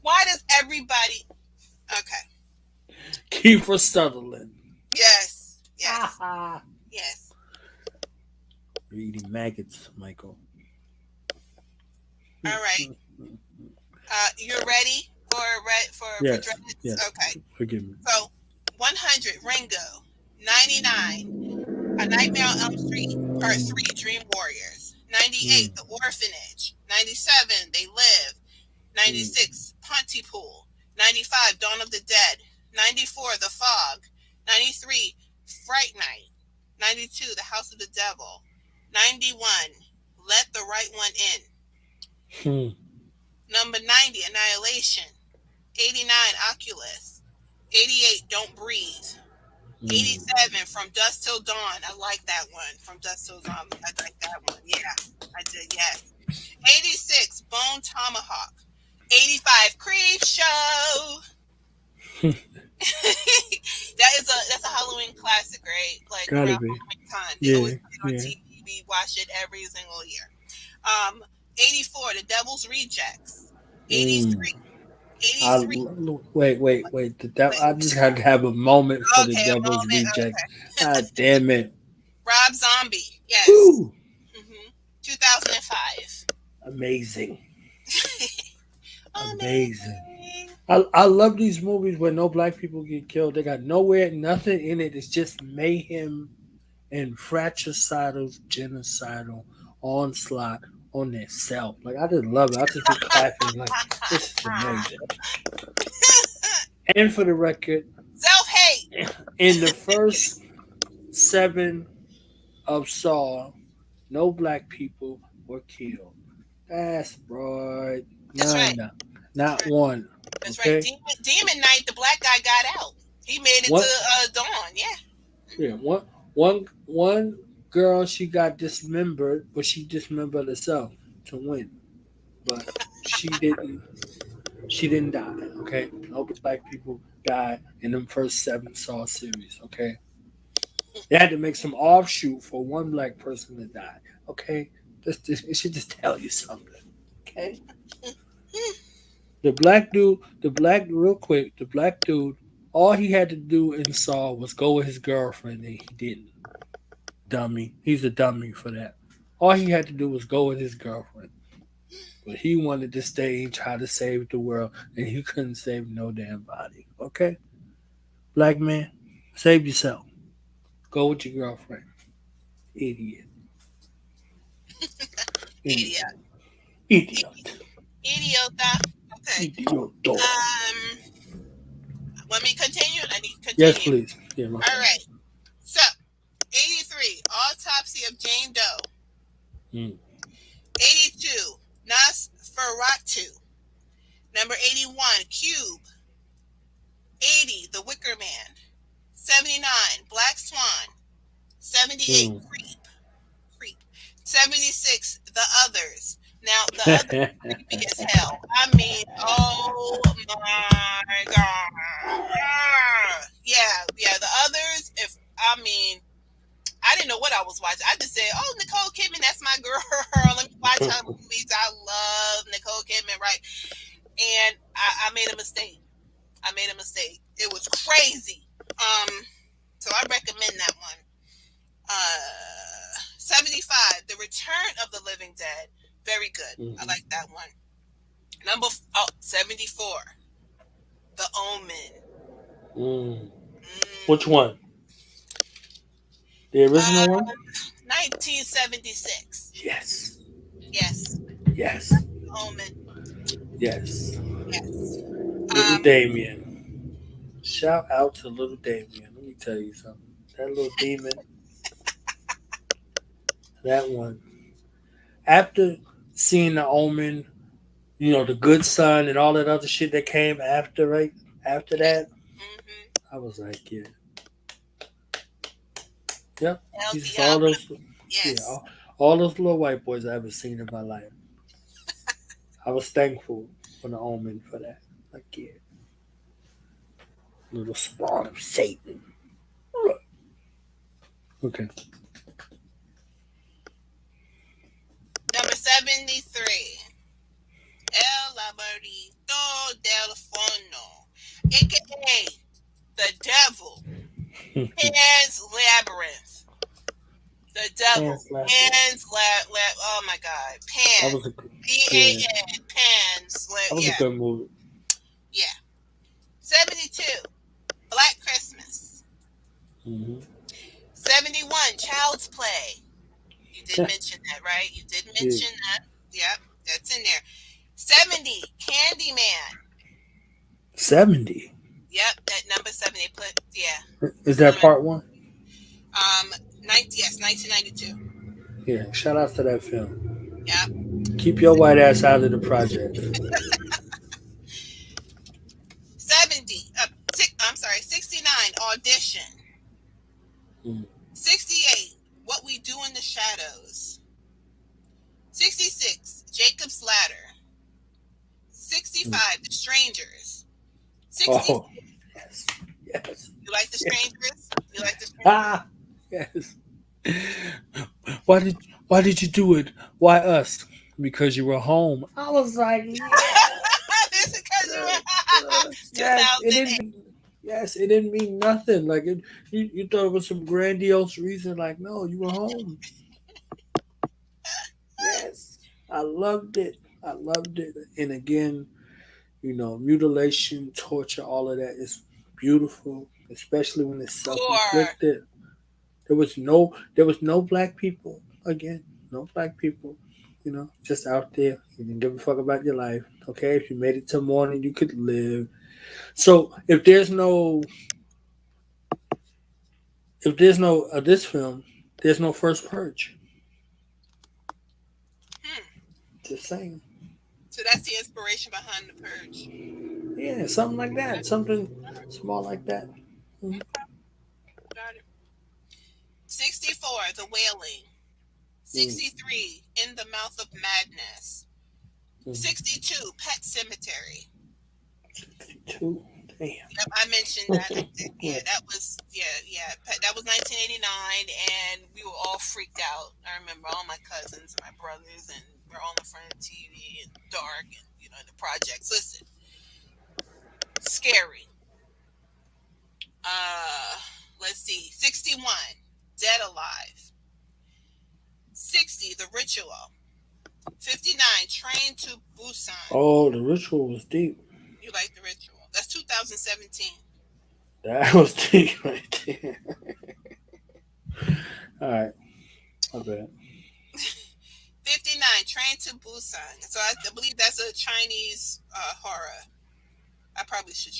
G: Why does everybody? Okay.
F: Kiefer Sutherland.
G: Yes. Yes. Yes.
F: You're eating maggots, Michael.
G: All right. You're ready for
F: Yes.
G: dreads?
F: Yes.
G: Okay.
F: Forgive me.
G: So, 100 Ringo, 99 A Nightmare on Elm Street Part 3 Dream Warriors, 98 The Orphanage, 97 They Live, 96 Pontypool, 95 Dawn of the Dead, 94 The Fog, 93 Fright Night, 92 The House of the Devil, 91 Let the Right One In, number 90 Annihilation, 89 Oculus, 88 Don't Breathe, 87 From Dusk Till Dawn. I like that one. From Dusk Till Dawn. I like that one. Yeah, I did. Yes. 86 Bone Tomahawk. 85 Creep Show. That's a Halloween classic, right? Like
F: Gotta
G: around
F: be.
G: Halloween time. They
F: Yeah,
G: always put it on
F: yeah.
G: TV. We watch it every single year. 84 The Devil's Rejects. 83. 83.
F: Wait. I just had to have a moment for the
G: Okay, a
F: Devil's
G: moment.
F: Reject.
G: Okay.
F: God damn it.
G: Rob Zombie. Yes.
F: Woo!
G: 2005.
F: Amazing. Amazing. I love these movies where no black people get killed. They got nothing in it. It's just mayhem and fratricidal, genocidal onslaught on their self. Like, I just love it. I just be clapping like, this is amazing. And for the record,
G: self-hate.
F: In the first 7 of Saw, no black people were killed. That's right.
G: That's right.
F: Not one.
G: That's
F: okay?
G: right. Demon Knight, the black guy got out. He made it to Dawn. Yeah.
F: Yeah. One girl, she got dismembered, but she dismembered herself to win. But she didn't die. Okay. No black people died in them first 7 Saw series. Okay. They had to make some offshoot for one black person to die. Okay. It should just tell you something. Okay. The black dude, all he had to do in Saw was go with his girlfriend, and he didn't. Dummy. He's a dummy for that. All he had to do was go with his girlfriend. But he wanted to stay and try to save the world, and he couldn't save no damn body. Okay? Black man, save yourself. Go with your girlfriend. Idiot.
G: Idiota. Okay.
F: Idiota.
G: Want me to continue? I need to continue.
F: Yes, please. Yeah,
G: all right. So, 83, Autopsy of Jane Doe. 82, Nosferatu. Number 81, Cube. 80, The Wicker Man. 79, Black Swan. 78, Creep. 76, The Others. Now, The Others creepy as hell. I mean, oh my God. Yeah, The Others, I didn't know what I was watching. I just said, oh, Nicole Kidman, that's my girl. Let me watch her movies. I love Nicole Kidman, right? And I made a mistake. It was crazy. So I recommend that one. 75, The Return of the Living Dead. Very good. I like that one. 74, The Omen.
F: Which one? The original one?
G: 1976.
F: Yes.
G: The Omen.
F: Yes.
G: Yes.
F: Little Damien. Shout out to little Damien. Let me tell you something. That little demon. That one. After seeing The Omen, The Good Son and all that other shit that came after, right? After that, I was like, yeah. Yep. These all those, all those little white boys I ever seen in my life. I was thankful for The Omen for that. Like, yeah. Little spawn of Satan. Okay.
G: Number 73. El Labradito. Inferno del Forno, aka the devil. Pan's Labyrinth. The devil. Pan's oh my god. Pan.
F: That was a
G: Pan. Pan's
F: That was a good movie.
G: Yeah. 72. Black Christmas. 71. Child's Play. You did mention that, right? You did mention that. Yep. That's in there. 70. Candyman.
F: 70.
G: Yep. That number 7 they put. Yeah.
F: Is that part 1?
G: 1992.
F: Yeah. Shout out to that film.
G: Yep.
F: Keep your white ass out of the project.
G: 69. Audition. 68. What We Do in the Shadows. 66. Jacob's Ladder. 65. The Strangers. 66.
F: Oh, yes. Yes.
G: You like The Strangers? You like The Strangers?
F: Yes. Why did you do it? Why us? Because you were home. I was like,
G: This is because you were
F: yes, it didn't mean nothing. Like you thought it was some grandiose reason. Like, no, you were home. Yes, I loved it. And again, mutilation, torture, all of that is beautiful, especially when it's self-inflicted. There was no black people. Again, no black people. Just out there. You didn't give a fuck about your life. Okay, if you made it till morning, you could live. So if there's no this film, there's no First Purge. Just saying.
G: So that's the inspiration behind The Purge.
F: Yeah, something like that. Something small like that.
G: Got it. 64, The Wailing. 63, In the Mouth of Madness. 62, Pet Sematary.
F: 62, damn.
G: Yep, I mentioned that. That was that was 1989, and we were all freaked out. I remember all my cousins, my brothers, and we're all in front of TV and dark, and in the projects. Listen, scary. Let's see. 61, Dead Alive. 60, The Ritual. 59, Train to Busan.
F: Oh, The Ritual was deep.
G: You like The Ritual? That's 2017.
F: That was deep right there. All right. My bad.
G: 59, Train to Busan. So I believe that's a Chinese horror. I probably should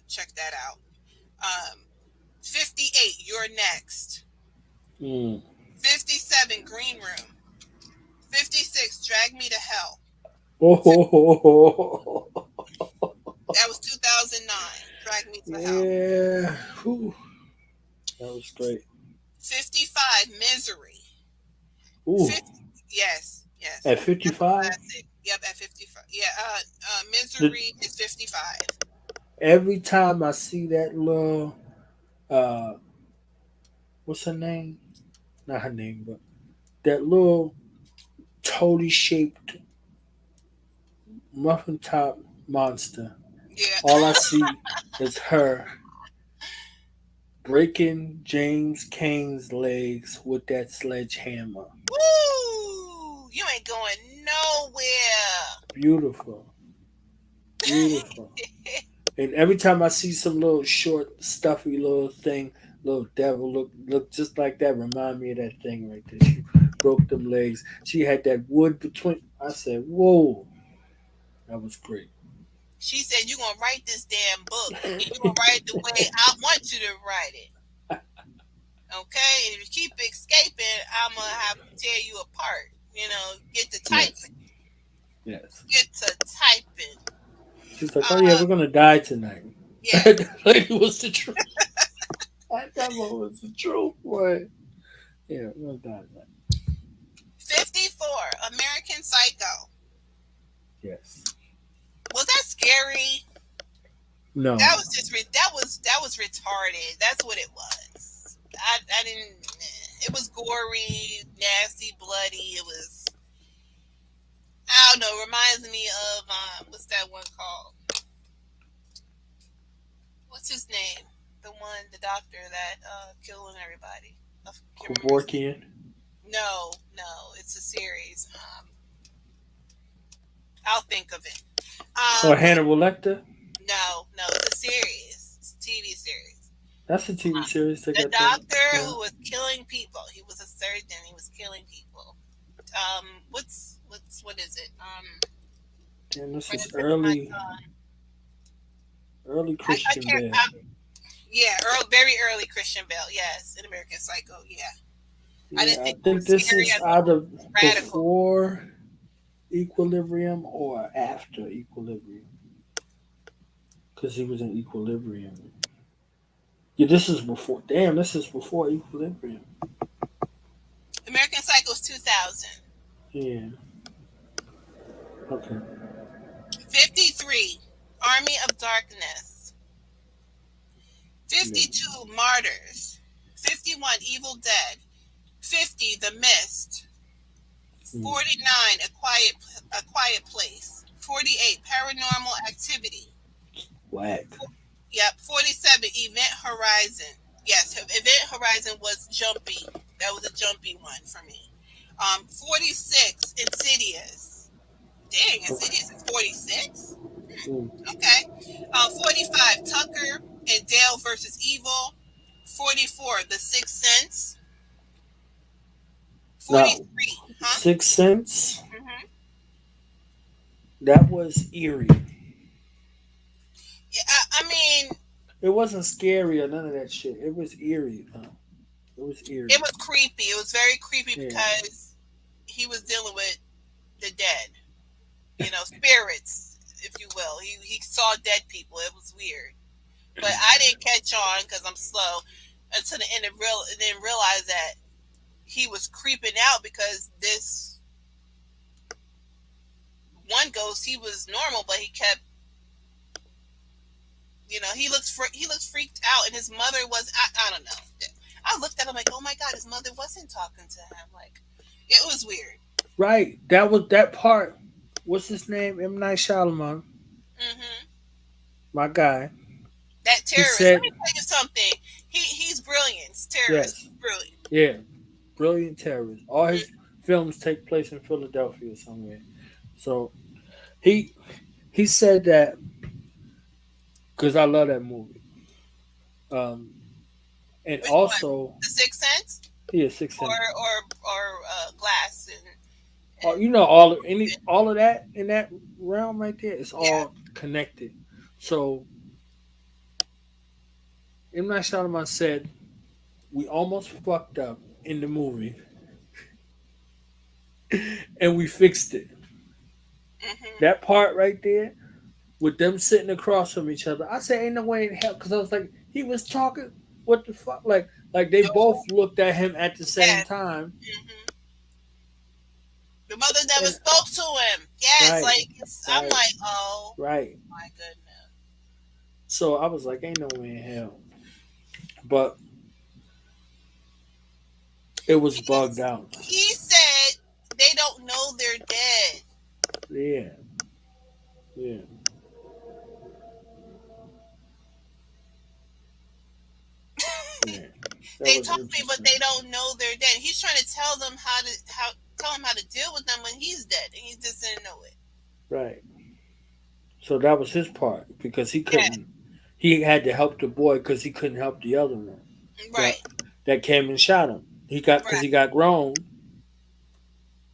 G: check that out. 58, You're Next. 57, Green Room. 56, Drag Me to Hell.
F: Oh.
G: That was 2009. Drag Me to Hell.
F: Yeah. Whew. That was great.
G: 55, Misery.
F: Ooh.
G: Yes.
F: At 55?
G: Yep, at 55. Yeah, Misery is 55.
F: Every time I see that little, what's her name? Not her name, but that little toady shaped muffin top monster.
G: Yeah.
F: All I see is her breaking James Cain's legs with that sledgehammer.
G: Woo! You ain't going nowhere.
F: Beautiful. And every time I see some little short, stuffy little thing, little devil look just like that, remind me of that thing right there. She broke them legs. She had that wood between. I said, whoa. That was great.
G: She said, you're going to write this damn book. And you're going to write it the way I want you to write it. Okay? And if you keep escaping, I'm going to have to tear you apart. Get to typing.
F: Yes.
G: Get to typing.
F: She's like, oh yeah, we're going to die tonight.
G: Yeah.
F: Like it was the truth. That moment was the truth, boy. Yeah, we're going to die tonight.
G: 54, American Psycho.
F: Yes.
G: Was that scary?
F: No.
G: That was just that was retarded. That's what it was. I didn't. It was gory, nasty, bloody. It was. I don't know. It reminds me of what's that one called? What's his name? The doctor that killing everybody. I can't remember his name.
F: Kevorkian.
G: No, it's a series. I'll think of it.
F: Or Hannibal Lecter.
G: No, it's a series. It's a TV series.
F: That's a TV series.
G: The doctor who was killing people. He was a surgeon. He was killing people. What is it?
F: And this is early Christian Bale.
G: Very early Christian Bale. Yes, in American Psycho. Yeah. I
F: think this is either before Equilibrium or after Equilibrium, because he was in Equilibrium. Yeah, this is before. Damn, this is before Equilibrium.
G: American Psycho's 2000.
F: Yeah. Okay.
G: 53, Army of Darkness. 52, Martyrs. 51, Evil Dead. 50, The Mist. 49, A Quiet Place. 48, Paranormal Activity.
F: Whack.
G: Yep. 47, Event Horizon. Yes, Event Horizon was jumpy. That was a jumpy one for me. 46, Insidious. Dang, Insidious is 46? Okay. 45, Tucker and Dale versus Evil. 44, The Sixth Sense. 43,
F: Sixth Sense?
G: Mm-hmm.
F: That was eerie.
G: Yeah, I mean...
F: It wasn't scary or none of that shit. It was eerie, though. It was eerie.
G: It was creepy. It was very creepy because he was dealing with the dead. Spirits, if you will. He saw dead people. It was weird. But I didn't catch on because I'm slow until the end and then realize that he was creeping out because this one ghost, he was normal, but he kept, he looks freaked out, and his mother was, I don't know. I looked at him like, oh my God, his mother wasn't talking to him. Like, it was weird.
F: Right. That was that part. What's his name? M. Night Shyamalan.
G: Mm-hmm.
F: My guy.
G: That terrorist. Let me tell you something. He's brilliant. Terrorist. Yes. Brilliant.
F: Yeah. Brilliant terrorist. All his films take place in Philadelphia somewhere. So he said that, because I love that movie. And
G: which
F: also
G: one? The Sixth Sense?
F: Yeah, Sixth Sense.
G: Or Glass and
F: all of that in that realm right there, it's all connected. So M. Night Shyamalan said we almost fucked up in the movie and we fixed it. Mm-hmm. That part right there with them sitting across from each other, I said ain't no way in hell, because I was like, he was talking, what the fuck, like they both looked at him at the same time.
G: Mm-hmm. The mother never spoke to him. Yes, right, I'm like, oh,
F: right,
G: my goodness.
F: So I was like, ain't no way in hell. But it was bugged out.
G: He said they don't know they're dead.
F: Yeah.
G: They told me, but they don't know they're dead. He's trying to tell them how to deal with them when he's dead, and he just didn't know it.
F: Right. So that was his part, because he couldn't. Yeah. He had to help the boy because he couldn't help the other one.
G: Right.
F: That came and shot him. He got because he got grown.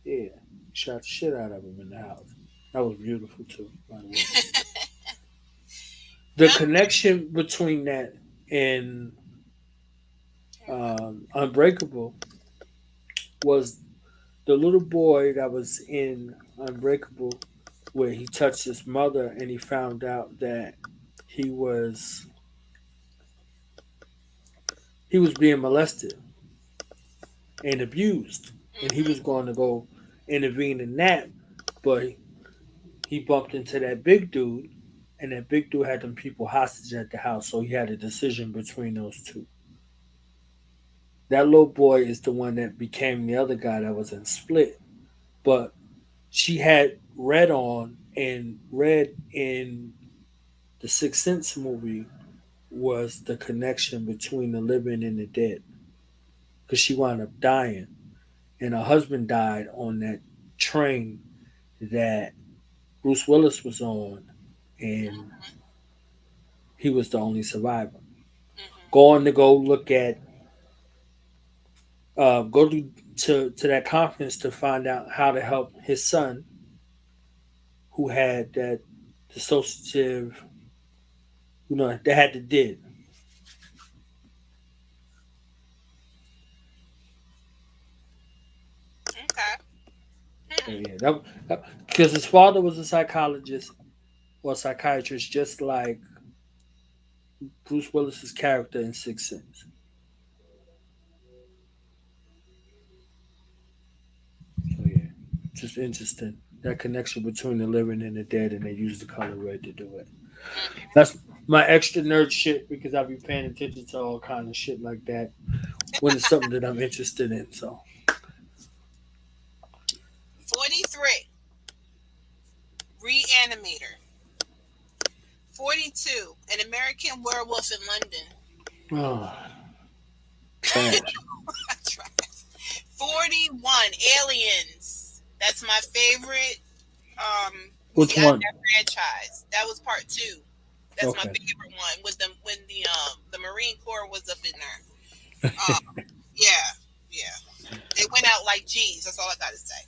F: Yeah, shot the shit out of him in the house. That was beautiful too, by the way. The connection between that and Unbreakable was the little boy that was in Unbreakable, where he touched his mother and he found out that he was being molested and abused, and he was going to go intervene in that, but he bumped into that big dude, and that big dude had them people hostage at the house, so he had a decision between those two. That little boy is the one that became the other guy that was in Split, but she had read on and read in the Sixth Sense movie was the connection between the living and the dead, because she wound up dying, and her husband died on that train that Bruce Willis was on, and he was the only survivor. Going to go look at, go to that conference to find out how to help his son, who had that dissociative, that had the did.
G: Okay.
F: Yeah, because his father was a psychologist or a psychiatrist, just like Bruce Willis's character in Sixth Sense. So yeah, just interesting that connection between the living and the dead, and they use the color red to do it. That's my extra nerd shit, because I'll be paying attention to all kind of shit like that when it's something that I'm interested in. So
G: 43. Reanimator. 42. An American Werewolf in London.
F: oh, trash.
G: 41. Aliens. That's my favorite
F: Which
G: movie out of
F: one?
G: that franchise. That was part 2. That's my
F: Okay.
G: favorite one with them when the Marine Corps was up in there. Yeah. They went out like G's. That's all I gotta say.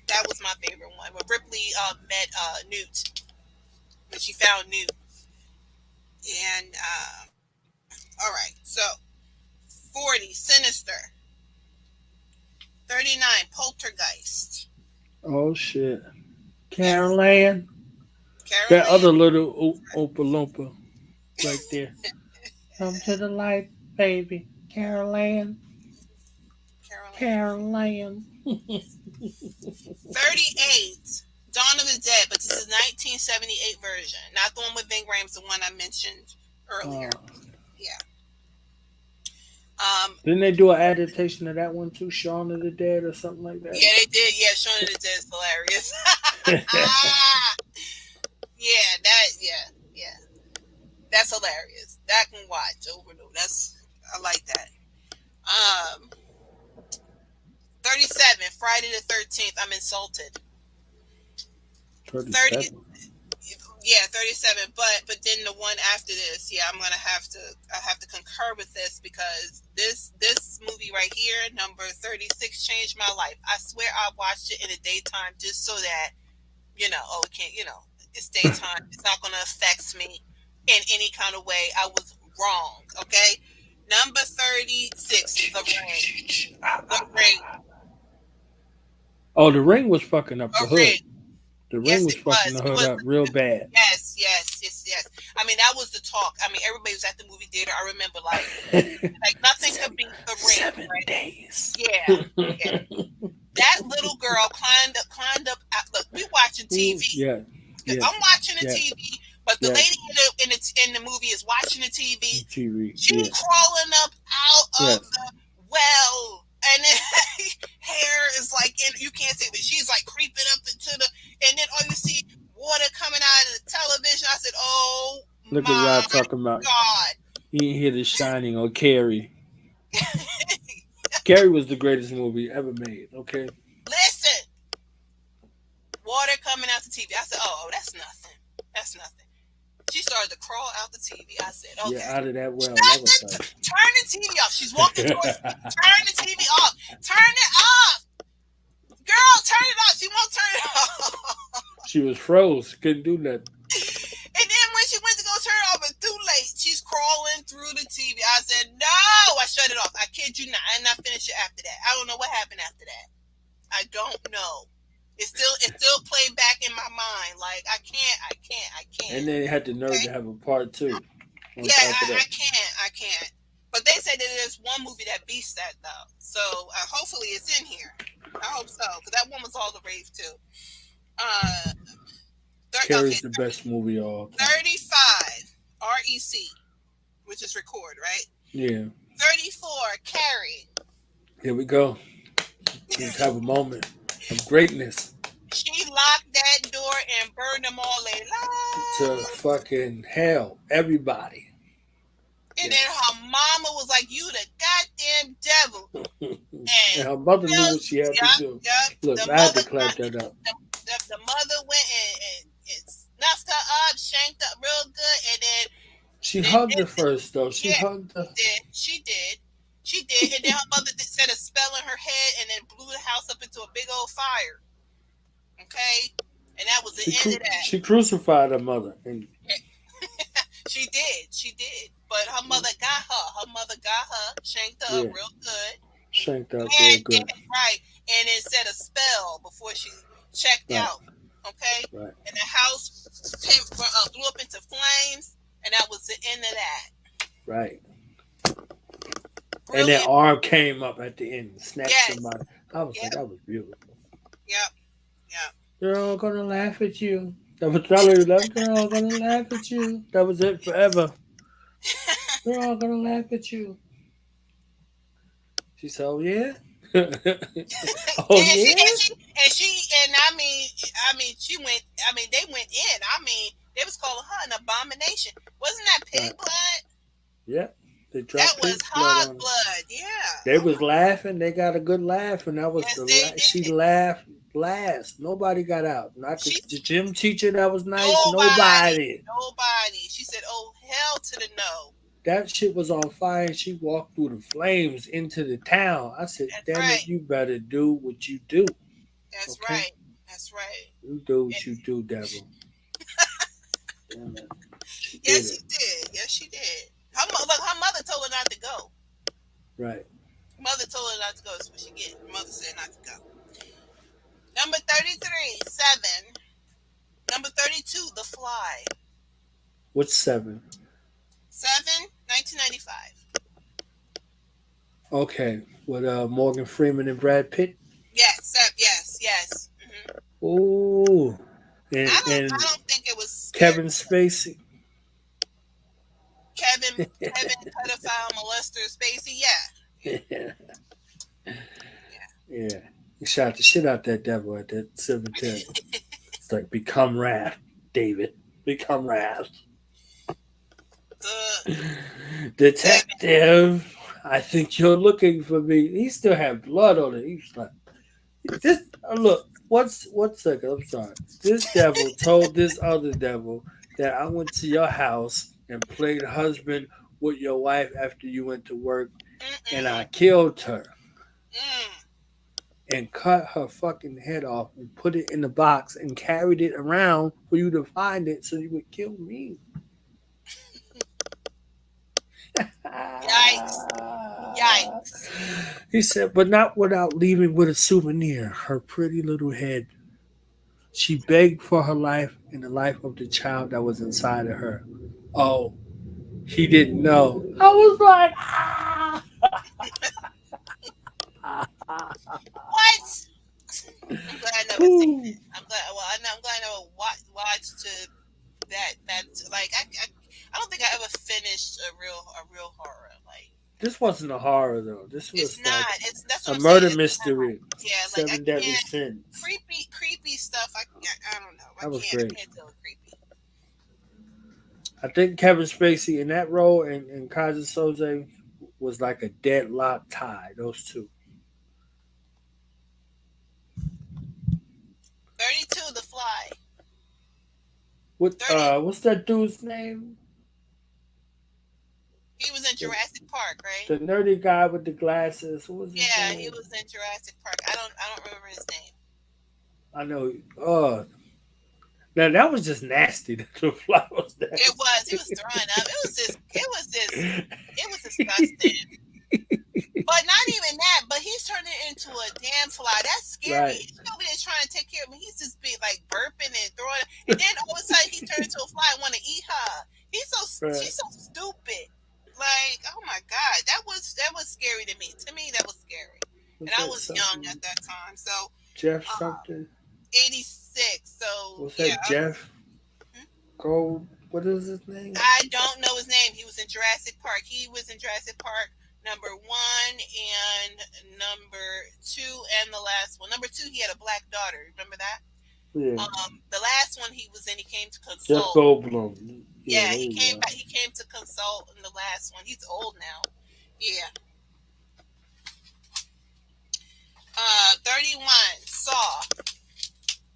G: That was my favorite one. When Ripley met Newt, when she found Newt. And all right, so 40, Sinister. 39, Poltergeist.
F: Oh shit, Carol Ann.
G: Carol
F: That
G: Ann.
F: other little Oompa Loompa right there. Come to the light, baby. Carol Ann. Carol Ann.
G: 38, Dawn of the Dead, but this is 1978 version, not the one with Ving Rhames, the one I mentioned earlier. Yeah.
F: Didn't they do an adaptation of that one too, Shaun of the Dead or something like that?
G: Yeah, they did. Yeah, Shaun of the Dead is hilarious. Yeah. That's hilarious. That can watch over and over. I like that. 37, Friday the 13th. I'm insulted.
F: 37.
G: Yeah, 37. But then the one after this, yeah, I have to concur with this, because this movie right here, number 36, changed my life. I swear I watched it in the daytime just so that, it can't, it's daytime. It's not going to affect me in any kind of way. I was wrong. Okay. Number 36, The Ring. The Ring.
F: Oh, The Ring was fucking up the hood.
G: Ring.
F: The Ring
G: Yes,
F: was
G: it
F: fucking
G: was.
F: the
G: It
F: hood
G: was.
F: up real bad.
G: Yes. I mean, that was the talk. I mean, everybody was at the movie theater. I remember, like nothing could beat The Ring.
F: 7
G: right?
F: days.
G: Yeah. That little girl climbed up. Look, we watching TV.
F: Yeah.
G: I'm watching the TV, but the
F: Yeah.
G: lady in the movie is watching the TV.
F: TV.
G: She's crawling up out of the well, and then hair is like you can't see, but she's like creeping up into and then all you see water coming out of the television. I said, "Oh,
F: Look
G: my
F: at Rod talking about.
G: God!"
F: He didn't hear The Shining or Carrie. Carrie was the greatest movie ever made. Okay.
G: Listen, water coming out the TV. I said, "Oh, that's nothing. That's nothing." She started to crawl out the TV. I said, "Okay."
F: Yeah, out of that well. That was like,
G: Turn the TV off. She's walking towards me. Turn the TV off. Turn it off. Girl, turn it off. She won't turn it off.
F: she was froze. Couldn't do nothing.
G: And then when she went to go turn it off, it's too late. She's crawling through the TV. I said, "No." I shut it off. I kid you not. I did not finish it after that. I don't know what happened after that. I don't know. It still played back in my mind. Like, I can't.
F: And they had the nerve to have a part 2.
G: Yeah, I can't. But they say that there's one movie that beats that, though. So hopefully it's in here. I hope so, because that one was all the rave too.
F: Carrie's the best movie of all time.
G: 35, REC, which is record, right?
F: Yeah.
G: 34, Carrie.
F: Here we go. Just have a moment. of greatness
G: She locked that door and burned them all
F: to
G: alive.
F: fucking hell. Everybody.
G: And then her mama was like, "You the goddamn devil."
F: And
G: And
F: her mother knew
G: well,
F: what she had to do.
G: yup.
F: Look,
G: The
F: I had to
G: mother
F: clap that up.
G: the mother went and snuffed her up, shanked up real good, and then
F: She hugged her first, though. She
G: yeah,
F: hugged her.
G: she did, and then her mother set a spell in her head, and then blew the house up into a big old fire. Okay, and that was the end of that.
F: She crucified her mother. And
G: She did, but her mother got her. Her mother got her, shanked her up real good.
F: Shanked up real good.
G: Right, and then set a spell before she checked out. Okay,
F: right.
G: And the house blew up into flames, and that was the end of that.
F: Right.
G: Brilliant.
F: And that arm came up at the end and snatched somebody. I was like, that was beautiful.
G: Yep.
F: They're all gonna laugh at you. That was Valerie Love. They're all gonna laugh at you. That was it forever. They're all gonna laugh at you. She said, "Oh yeah." Oh
G: and
F: yeah.
G: She went. They went in. They was calling her an abomination. Wasn't that pig blood?
F: Yeah. They dropped
G: that was hog blood. Yeah.
F: They was laughing. They got a good laugh, and that was she laughed last. Nobody got out. Not the gym teacher that was nice. Nobody.
G: She said, "Oh hell to the no."
F: That shit was on fire. And she walked through the flames into the town. I said, "Damn it, you better do what you do."
G: That's right. That's right.
F: You do what you do, devil. Damn it.
G: Yes, she did. Yes, she did. Her mother told her not to go.
F: Right.
G: Mother told her not to go. That's what she get. Mother said not to go. Number 33, 7. Number 32, The Fly.
F: What's 7?
G: 7, 1995.
F: Okay. With Morgan Freeman and Brad Pitt?
G: Yes. Mm-hmm.
F: Ooh.
G: And I don't think it was
F: Kevin Spacey.
G: Kevin, pedophile molester Spacey,
F: Yeah. He shot the shit out that devil at that cemetery. It's like, become wrath, David. Become wrath. Detective, I think you're looking for me. He still had blood on it. He was like, this. Look, one second. I'm sorry. This devil told this other devil that I went to your house and played husband with your wife after you went to work, and I killed her and cut her fucking head off and put it in the box and carried it around for you to find it so you would kill me.
G: Yikes.
F: He said, but not without leaving with a souvenir, her pretty little head. She begged for her life and the life of the child that was inside of her. Oh, he didn't know. I was like,
G: What? I'm glad I never seen it. I'm glad I never watched that. Like I don't think I ever finished a real horror. Like,
F: this wasn't a horror though. This was
G: it's not. That's what
F: a
G: I'm
F: murder
G: saying.
F: mystery.
G: Yeah, like
F: 7 Deadly Sins.
G: Creepy stuff. I don't know.
F: That was great.
G: I can't deal with creepy.
F: I think Kevin Spacey in that role and Kaiser Soze was like a deadlock tie. Those two.
G: 32, The Fly.
F: What's that dude's name?
G: He was in Jurassic Park, right?
F: The nerdy guy with the glasses. What was his name?
G: He was in Jurassic Park. I don't remember his name.
F: I know. Now that was just nasty. The fly was nasty.
G: It was. He was throwing up. It was disgusting. But not even that. But he's turning into a damn fly. That's scary.
F: Right.
G: He's over there trying to take care of him. He's just be like burping and throwing. And then all of a sudden he turns into a fly and want to eat her. She's so stupid. Like, oh my God, that was scary to me. To me, that was scary. And I was young at that time. So
F: Jeff something.
G: 86. So
F: what's that? Jeff? Gold. What is his name?
G: I don't know his name. He was in Jurassic Park. He was in Jurassic Park Number 1 and number 2 and the last one. Number 2, he had a black daughter. Remember that?
F: Yeah.
G: The last one he was in, he came to
F: Jeff
G: consult.
F: Goldblum.
G: Yeah, he came back. He came to consult in the last one. He's old now. Yeah. 31. Saw.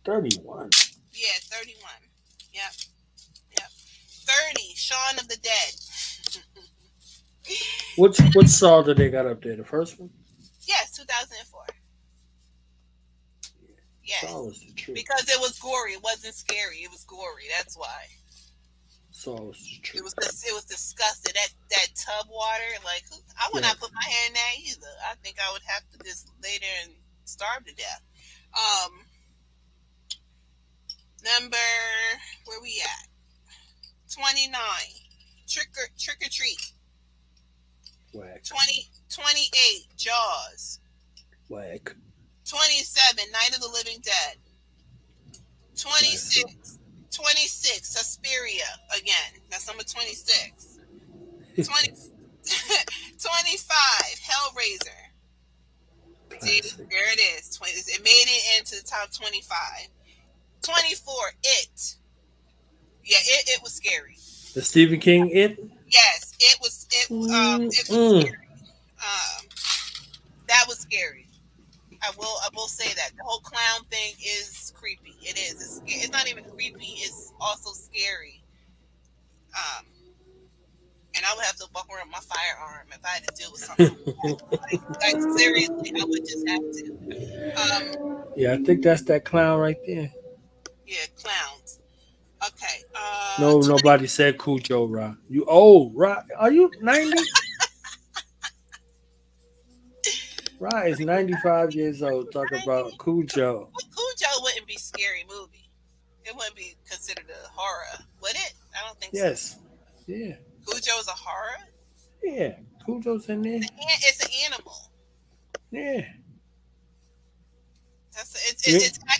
F: 31.
G: Yeah, 31. Yep. 30. Shaun of the Dead.
F: What Saw did they got up there? The first one?
G: Yes, 2004. Yes.
F: Saw was the truth.
G: Because it was gory. It wasn't scary. It was gory. That's why.
F: Saw was the truth.
G: It was disgusting. That tub water, like I would not put my hand in that either. I think I would have to just lay there and starve to death. Number, where we at? 29. Trick or Treat.
F: Whack.
G: 28. Jaws.
F: Whack.
G: 27. Night of the Living Dead. 26. Suspiria again. That's number 26. 25. Hellraiser. See, there it is. It made it into the top 25. 24. It. Yeah, it was scary.
F: The Stephen King It?
G: Yes, it was scary. That was scary. I will say that the whole clown thing is creepy. It is. It's not even creepy. It's also scary. And I would have to walk around my firearm if I had to deal with something. like seriously, I would just have to.
F: Yeah, I think that's that clown right there.
G: Yeah, clowns. Okay.
F: No, nobody said Cujo, Ra. You old, Ra? Are you 90? Ra is 95 years old. Talk about Cujo.
G: Cujo wouldn't be a scary movie. It wouldn't be considered a horror, would it? I don't think so.
F: Yes. Yeah.
G: Cujo's a horror?
F: Yeah. Cujo's in there.
G: It's an animal.
F: Yeah.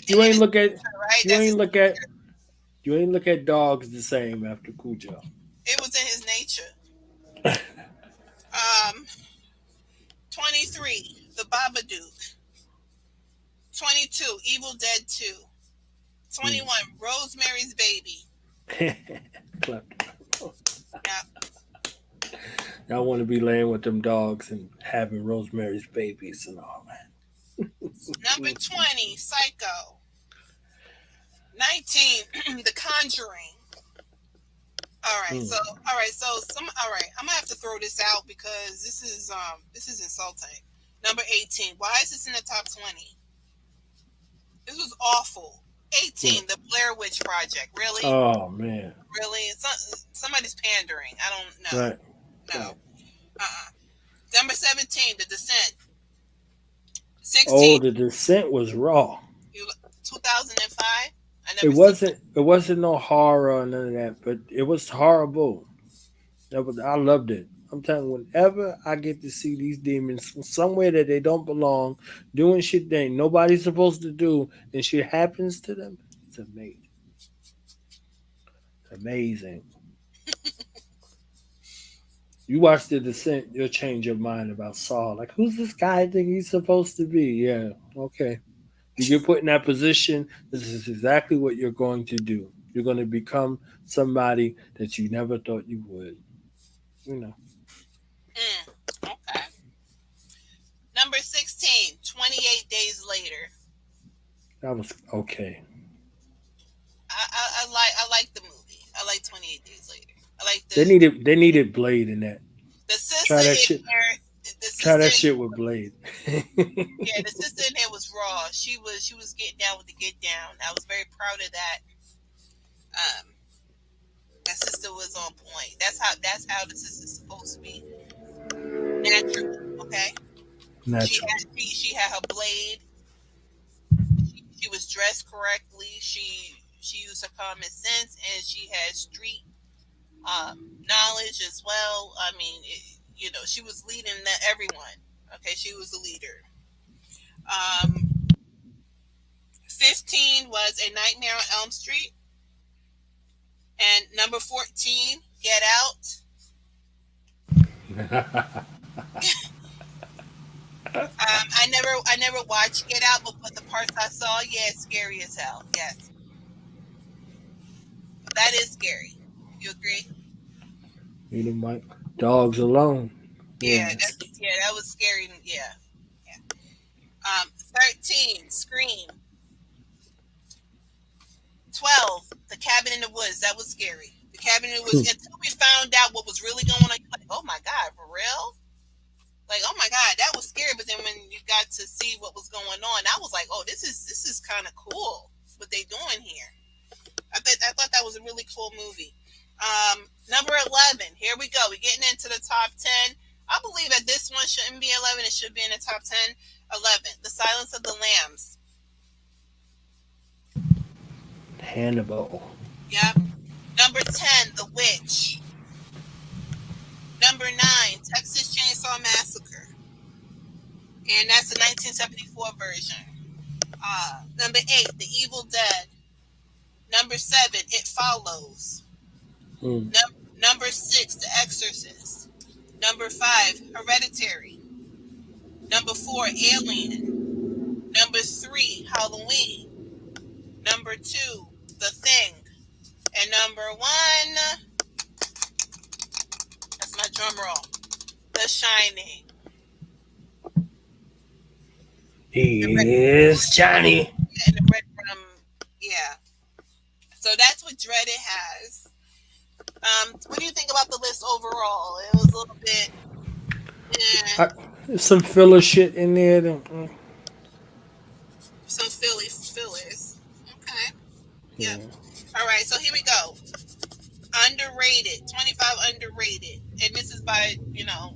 G: You ain't look
F: at dogs the same after Cujo.
G: It was in his nature. 23, The Babadook. 22, Evil Dead 2. 21, Rosemary's Baby.
F: Y'all want to be laying with them dogs and having Rosemary's babies and all that.
G: Number 20, Psycho. 19, The Conjuring. All right, I'm gonna have to throw this out because this is insulting. Number 18, why is this in the top 20? This was awful. 18, The Blair Witch Project. Really?
F: Oh man.
G: Really? Somebody's pandering. I don't know.
F: Right.
G: No. Number 17, The Descent. 16.
F: Oh, The Descent was raw.
G: 2005.
F: It wasn't no horror or none of that, but it was horrible. I loved it. I'm telling you, whenever I get to see these demons somewhere that they don't belong, doing shit they ain't nobody's supposed to do, and shit happens to them, it's amazing. It's amazing. You watch The Descent, you'll change your mind about Saul. Like, who's this guy I think he's supposed to be? Yeah, okay. You get put in that position, this is exactly what you're going to do. You're going to become somebody that you never thought you would. You know.
G: Okay. Number 16, 28 Days Later.
F: That was okay.
G: I like the movie. I like 28 Days Later. I like
F: they needed Blade in that.
G: The sister
F: Try that shit. Try that shit with Blade.
G: Yeah, the sister in there was raw. She was getting down with the get down. I was very proud of that. That sister was on point. That's how the sister's supposed to be. Natural, okay?
F: Natural.
G: She had her blade. She was dressed correctly. She used her common sense, and she had street knowledge as well. I mean, she was leading everyone. Okay, she was the leader. 15 was A Nightmare on Elm Street. And number 14, Get Out. I never watched Get Out, but the parts I saw, yeah, it's scary as hell. Yes, that is scary. You agree?
F: You know, my dogs alone.
G: Yeah,
F: Yeah.
G: that was scary. Yeah, yeah. 13, Scream. 12, The Cabin in the Woods. That was scary. The Cabin in the Woods. Until we found out what was really going on, you're like, oh my God, for real? Like, oh my God, that was scary. But then when you got to see what was going on, I was like, oh, this is kind of cool what they doing here. I thought that was a really cool movie. Number 11. Here we go. We're getting into the top 10. I believe that this one shouldn't be 11. It should be in the top 10. 11. The Silence of the Lambs.
F: Hannibal.
G: Yep. Number 10. The Witch. Number 9. Texas Chainsaw Massacre. And that's the 1974 version. Number 8. The Evil Dead. Number 7. It Follows. Number 6. The Exorcist. Number 5. Hereditary. Number 4. Alien. Number 3. Halloween. Number 2. The Thing. And number 1, that's my drum roll, The Shining.
F: Yes, Johnny.
G: And the red from, yeah. So that's what Dreaded has. What do you think about the list overall? It was a little bit.
F: There's some filler shit in there.
G: Some fillers. Okay. Yeah. All right. So here we go. Underrated. 25 underrated. And this is by,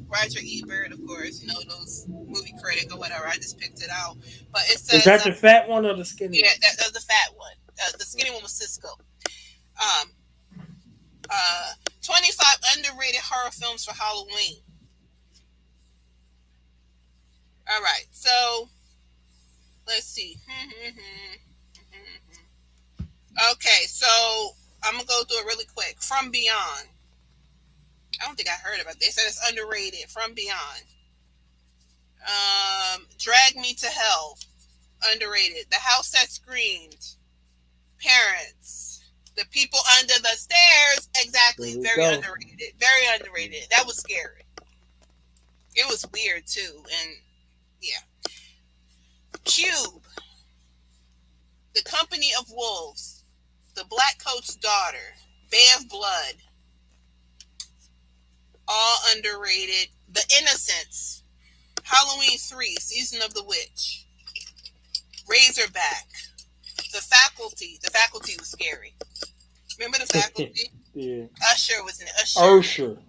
G: Roger Ebert, of course. Those movie critic or whatever. I just picked it out. But it says.
F: Is that the fat one or the skinny one?
G: Yeah, that's the fat one. The skinny one was Cisco. 25 underrated horror films for Halloween. All right. So, let's see. Okay, so I'm going to go through it really quick. From Beyond. I don't think I heard about this. They said it's underrated. From Beyond. Drag Me to Hell. Underrated. The House That Screamed. Parents. The People Under the Stairs. Exactly. Very underrated. Very underrated. That was scary. It was weird, too. And, yeah. Cube. The Company of Wolves. The Black Coat's Daughter. Bay of Blood. All underrated. The Innocents. Halloween 3. Season of the Witch. Razorback. The Faculty. The Faculty was scary. Remember The Faculty?
F: Yeah.
G: Usher was in it.
F: Usher.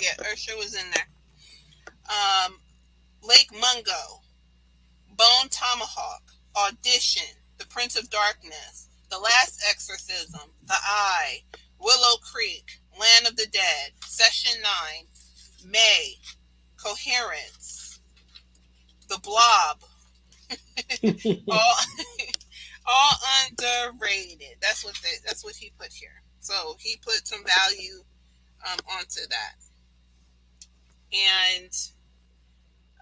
G: Yeah, Usher was in there. Lake Mungo. Bone Tomahawk. Audition. The Prince of Darkness. The Last Exorcism. The Eye. Willow Creek. Land of the Dead. Session 9. May. Coherence. The Blob. all underrated. That's what he put here. So he put some value onto that. And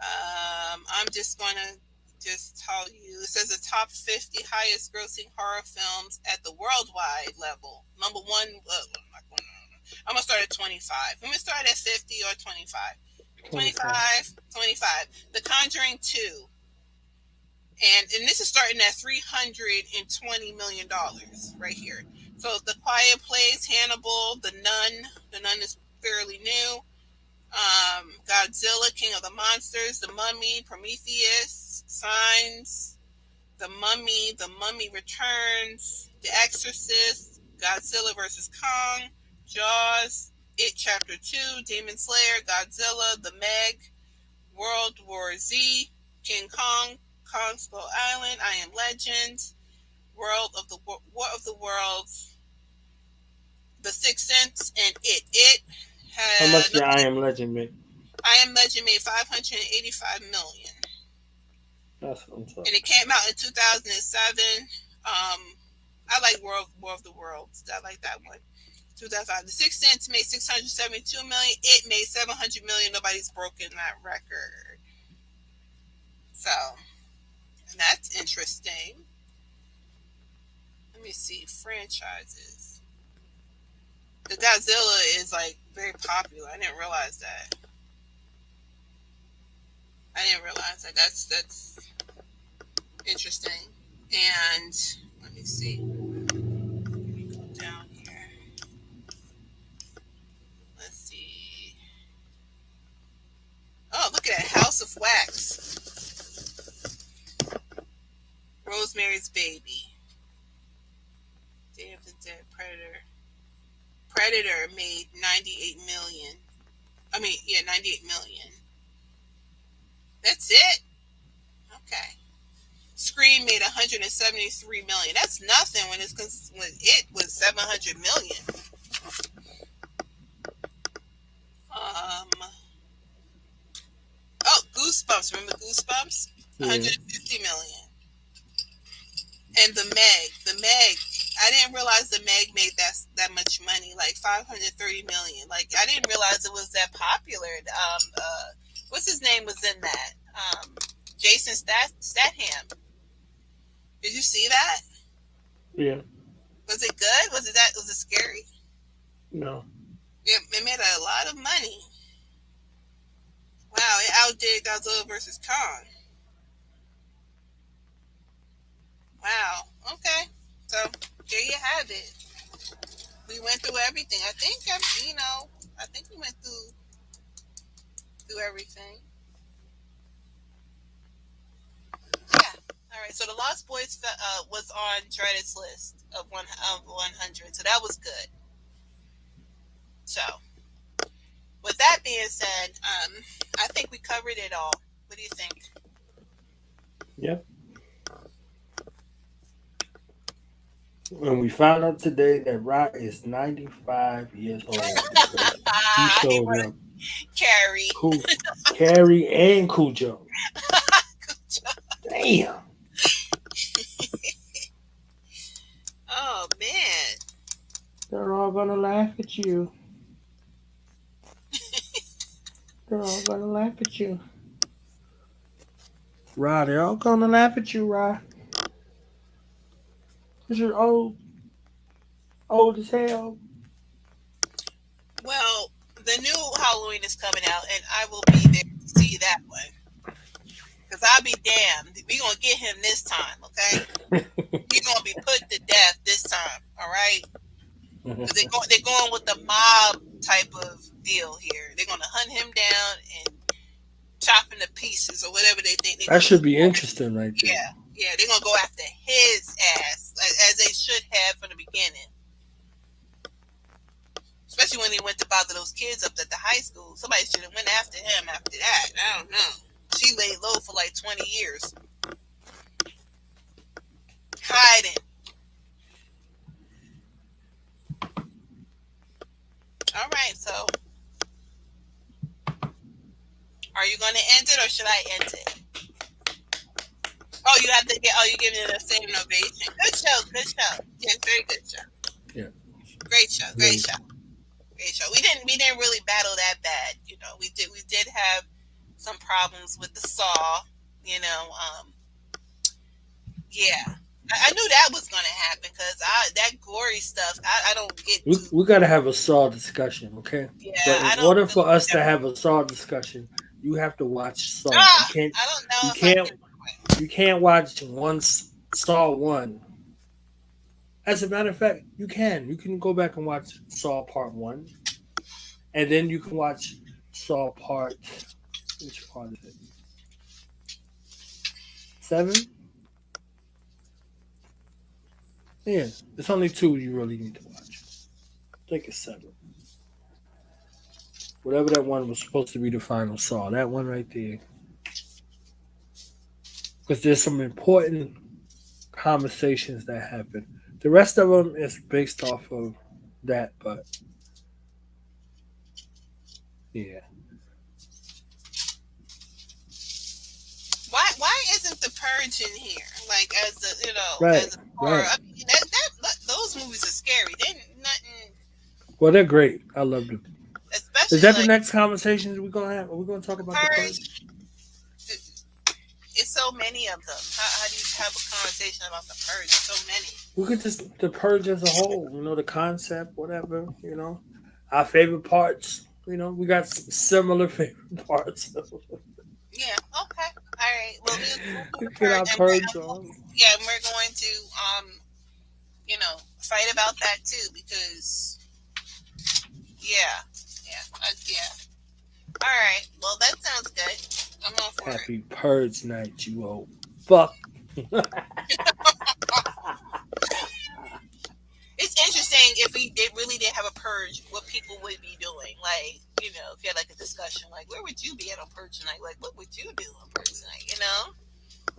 G: I'm just gonna tell you. It says the top 50 highest grossing horror films at the worldwide level. Number 1. I'm gonna start at 25. I'm gonna start at 50 or 25. 25. The Conjuring 2. And this is starting at $320 million right here. So The Quiet Place, Hannibal, The Nun. The Nun is fairly new. Godzilla, King of the Monsters, The Mummy, Prometheus, Signs, The Mummy Returns, The Exorcist, Godzilla vs. Kong, Jaws, It Chapter 2, Demon Slayer, Godzilla, The Meg, World War Z, King Kong, Kong Skull Island, I Am Legend, War of the Worlds, The Sixth Sense, and It.
F: How much did I Am Legend make?
G: I Am Legend made $585 million.
F: That's what I'm talking.
G: And it came out in 2007. I like War of the Worlds. I like that one. 2005. The Sixth Sense made 672 million. It made 700 million. Nobody's broken that record. So that's interesting. Let me see franchises. The Godzilla is like very popular. I didn't realize that. That's interesting. And let me see. Go down here. Let's see. Oh, look at that. House of Wax. Rosemary's Baby. Day of the Dead. Predator made 98 million. 98 million. That's it? Okay. Scream made 173 million. That's nothing when it was 700 million. Goosebumps. Remember Goosebumps? 150 million. And the Meg. I didn't realize the Meg made that much money, like 530 million. Like I didn't realize it was that popular. What's his name was in that? Jason Statham. Did you see that?
F: Yeah.
G: Was it good? Was it scary?
F: No.
G: It made a lot of money. Wow, it outdid Godzilla vs. Kong. Wow. Okay. So there you have it. We went through everything. I think we went through everything. Yeah. All right. So the Lost Boys was on Dreaded's list of 100. So that was good. So with that being said, I think we covered it all. What do you think?
F: Yep. And we found out today that Rock is 95 years old. He showed up. Carrie and Cujo. Damn.
G: Oh, man.
F: They're all going to laugh at you. They're all going to laugh at you. Rod, they're all going to laugh at you, Rod. Because you're old as hell.
G: Well, the new Halloween is coming out, and I will be there to see that one. Because I'll be damned. We're going to get him this time, okay? He's going to be put to death this time, all right? Because they're going with the mob type of deal here. They're going to hunt him down and chop him to pieces or whatever they think.
F: That should be interesting right there.
G: Yeah, they're going to go after his ass, as they should have from the beginning. Especially when he went to bother those kids up at the high school. Somebody should have went after him after that. I don't know. She laid low for like 20 years. Hiding. All right, so are you going to end it or should I end it? Oh, you have to get. Oh, you giving it a standing ovation. Good show. Yeah, very good show.
F: Yeah.
G: Great show. We didn't really battle that bad. You know, we did have some problems with the saw. You know, yeah. I knew that was going to happen because that gory stuff. I don't get.
F: We got to have a Saw discussion, okay?
G: Yeah.
F: But in order for us to have a Saw discussion, you have to watch Saw. You can't watch Saw 1. As a matter of fact, you can. You can go back and watch Saw Part 1. And then you can watch Saw Part... Which part is it? 7? Yeah. It's only 2 you really need to watch. I think it's 7. Whatever that one was supposed to be the final Saw. That one right there. Because there's some important conversations that happen. The rest of them is based off of that, but yeah.
G: Why isn't The Purge in here? Like as the
F: right,
G: as a horror.
F: right.
G: I mean, those movies are scary. They nothing.
F: Well, they're great. I love them. Is
G: Especially
F: that the
G: like
F: next conversations we're gonna have? Are we gonna talk
G: the
F: about the purge?
G: purge. It's so many of them. How do you have a conversation about the purge? So many.
F: We could just the purge as a whole. The concept, whatever. Our favorite parts. We got similar favorite parts.
G: Yeah. Okay. All right. Well, we'll do
F: We
G: the
F: get
G: purge,
F: our
G: and
F: purge on.
G: we're going to fight about that too because yeah. All right. Well, that sounds good. I'm all for it.
F: Happy purge night, you old fuck.
G: It's interesting if they really did have a purge, what people would be doing. Like, if you had like a discussion, like, where would you be at on purge night? Like, what would you do on purge night?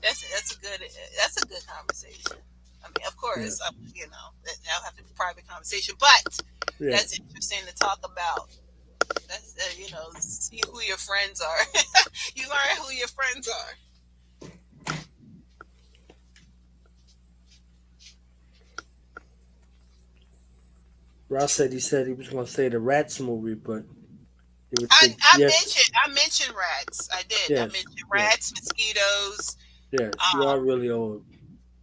G: That's a good conversation. I mean, of course, that'll have to be a private conversation, but
F: Yeah.
G: that's interesting to talk about. That's see who your friends are. You learn who your friends are.
F: Ross said he was going to say the Rats movie, but he would
G: I,
F: say
G: I
F: yes.
G: mentioned rats. I did. I
F: Yes.
G: mentioned rats, mosquitoes.
F: Yes. You are really old.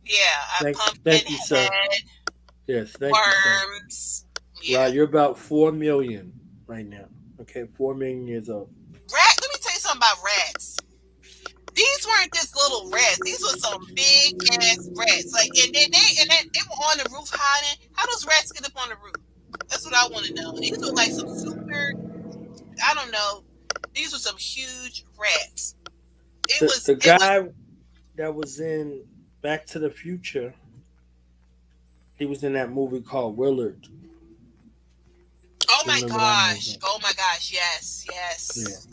G: Yeah,
F: Thank
G: pumpkin
F: you, sir.
G: head,
F: Yes. Thank you, sir.
G: worms. Yeah.
F: Right, you're about 4 million right now. Okay, 4 million years old.
G: Let me tell you something about rats. These weren't just little rats. These were some big ass rats. Like, and they were on the roof hiding. How those rats get up on the roof? That's what I want to know. These were like some super. I don't know. These were some huge rats.
F: The guy that was in Back to the Future, he was in that movie called Willard.
G: Oh my
F: Remember that
G: gosh!
F: movie?
G: Oh my gosh! Yes.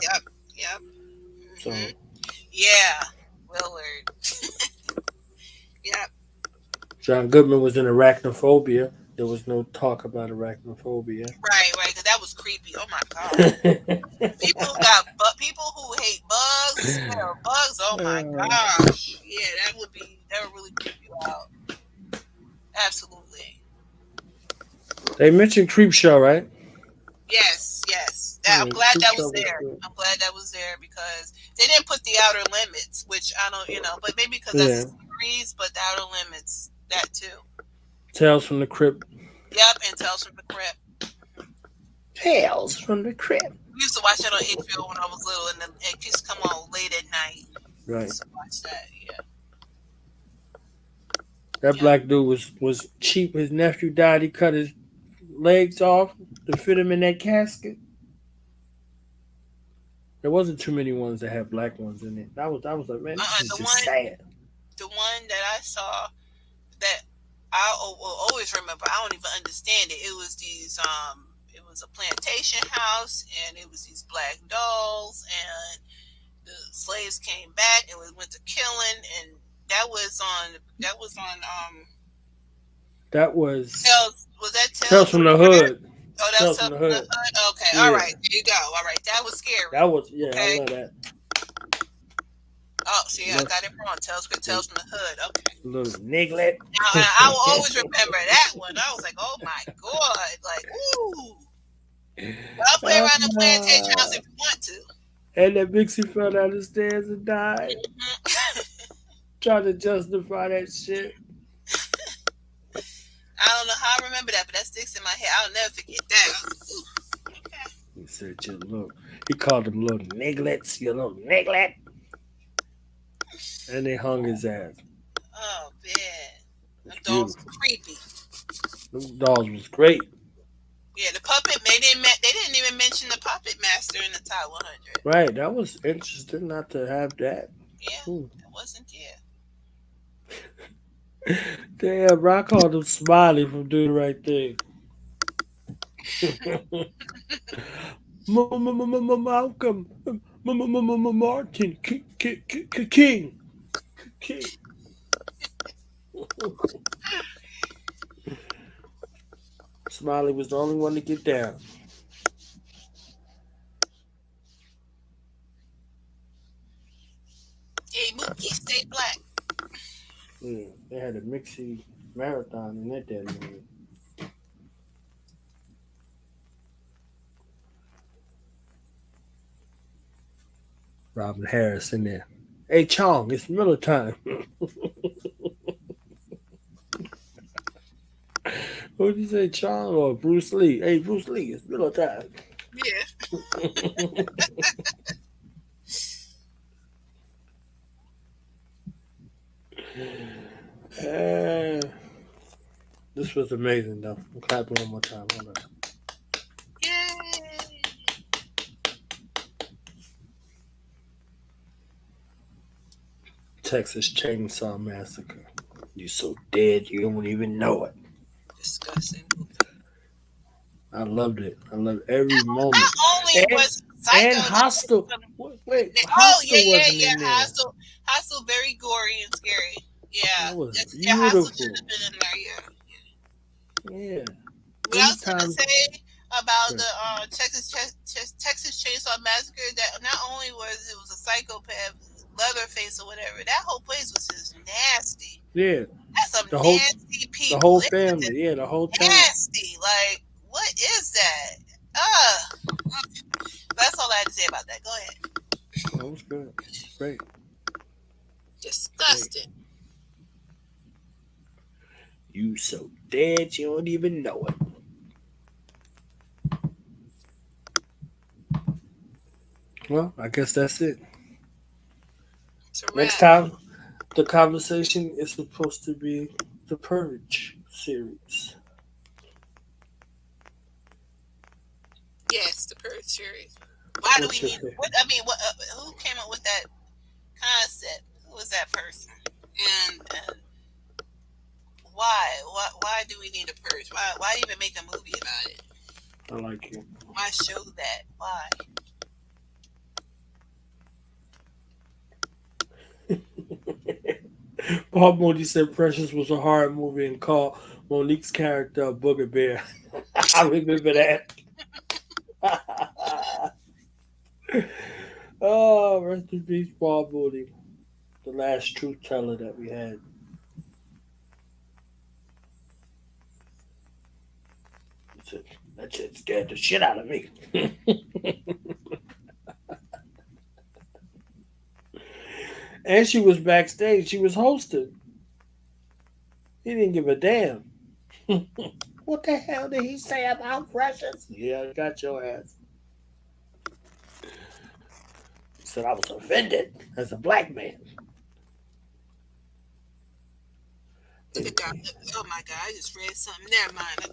F: Yeah.
G: Yep.
F: So
G: Yeah, Willard. Yep.
F: John Goodman was in Arachnophobia. There was no talk about arachnophobia.
G: Right. Because that was creepy. Oh my god. People who hate bugs, smell bugs. Oh my gosh. Yeah, that would really creep you out. Absolutely.
F: They mentioned Creepshow, right?
G: Yes. I'm glad that was there.
F: good.
G: I'm glad that was there because they didn't put the Outer Limits, which I don't, but maybe because that's a series, but the Outer Limits, that too.
F: Tales from the Crypt.
G: Yep, and Tales from the Crypt.
F: Tales from the Crypt.
G: We used to watch that on HBO when I was little, and it used to come on late at night.
F: Right.
G: We used to watch that, yeah.
F: That black dude was cheap. His nephew died. He cut his legs off to fit him in that casket. There wasn't too many ones that had black ones in it. I was like, man, this is just sad.
G: The one that I saw that I will always remember, I don't even understand it. It was it was a plantation house, and it was these black dolls, and the slaves came back and went to killing, and that was on
F: Tales
G: Tales
F: from the Hood.
G: Oh, that was Tales from the Hood. Okay, yeah. All right, there you go. All right, that was scary.
F: That was okay. I love that.
G: Oh, see, I got it wrong. Tales from the Hood. Okay.
F: Little niglet.
G: I will always remember that one. I was like, oh my god, like, ooh. I'll play around the plantation house if you want to.
F: And that Mixie fell down the stairs and died. Trying to justify that shit.
G: I don't know how I remember that, but that sticks in my head. I'll never forget that. Okay.
F: He said, he called them little nigglets, you little niglet. And they hung his ass.
G: Oh, man. Them dolls were creepy.
F: Them dolls was great.
G: Yeah, the puppet, they didn't even mention the puppet master in the top 100.
F: Right, that was interesting not to have that.
G: Yeah, that wasn't there.
F: Damn, I called him Smiley from Do the Right Thing. Malcolm, Martin, King. Smiley was the only one to get down.
G: Hey, Mookie, stay black.
F: Yeah, they had a Mixie marathon in that damn movie. Robin Harris in there. Hey, Chong, it's Miller time. What did you say, Chong or Bruce Lee? Hey, Bruce Lee, it's Miller time.
G: Yeah.
F: This was amazing, though. I'm clapping one more time. Hold on.
G: Yay!
F: Texas Chainsaw Massacre. You so dead you don't even know it.
G: Disgusting.
F: I loved it. I loved every moment.
G: Not only was Psycho,
F: and Hostel. Wait,
G: yeah.
F: wasn't in there.
G: Hostel, very gory and scary. Yeah,
F: that was
G: Hostel
F: beautiful.
G: should have been in there.
F: Yeah.
G: What I was gonna say about the Texas Chainsaw Massacre, that not only was it a psychopath, Leatherface or whatever, that whole place was just nasty.
F: Yeah.
G: That's some nasty people.
F: The whole family, yeah, the whole time.
G: Nasty. Like, what is that? That's all I had to say about that. Go ahead.
F: That was good. Great.
G: Disgusting.
F: Great. You so dead you don't even know it. Well, I guess that's it. Next time, the conversation is supposed to be the Purge series.
G: Yes, the Purge series. Why do we need? Who came up with that concept? Who was that person? And why do we need a purge? Why even make a movie about it?
F: I like it.
G: Why show that? Why?
F: Paul Mooney said Precious was a horror movie and called Monique's character Booger Bear. I remember that. Oh, rest in peace, Paul Mooney. The last truth teller that we had. That shit scared the shit out of me. And she was backstage. She was hosting. He didn't give a damn. What the hell did he say about Precious? Yeah, I got your ass. He said I was offended as a black man.
G: Oh my God! I just read something. Never mind.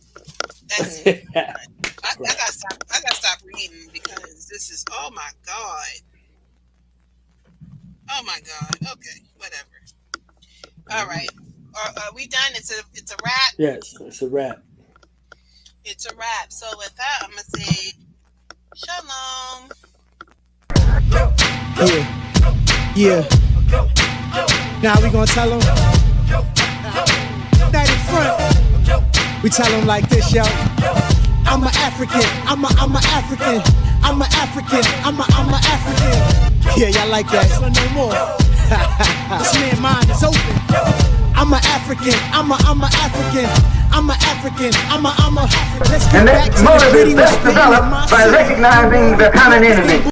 G: That's it. I gotta stop reading because this is. Oh my God. Oh my God. Okay, whatever. All right. Are we done? It's a wrap.
F: Yes, it's a wrap.
G: It's a wrap. So with that, I'm gonna say shalom.
A: Yeah. Now we gonna tell them. Night in front. We tell them like this, yo. I'm an African. I'm a African. I'm an African. I'm a African. Yeah, y'all like that? So no more. This man's mind is open. I'm an African. I'm a African. I'm an African. I'm a. Let's get back to the
H: motive is best developed by recognizing the common enemy.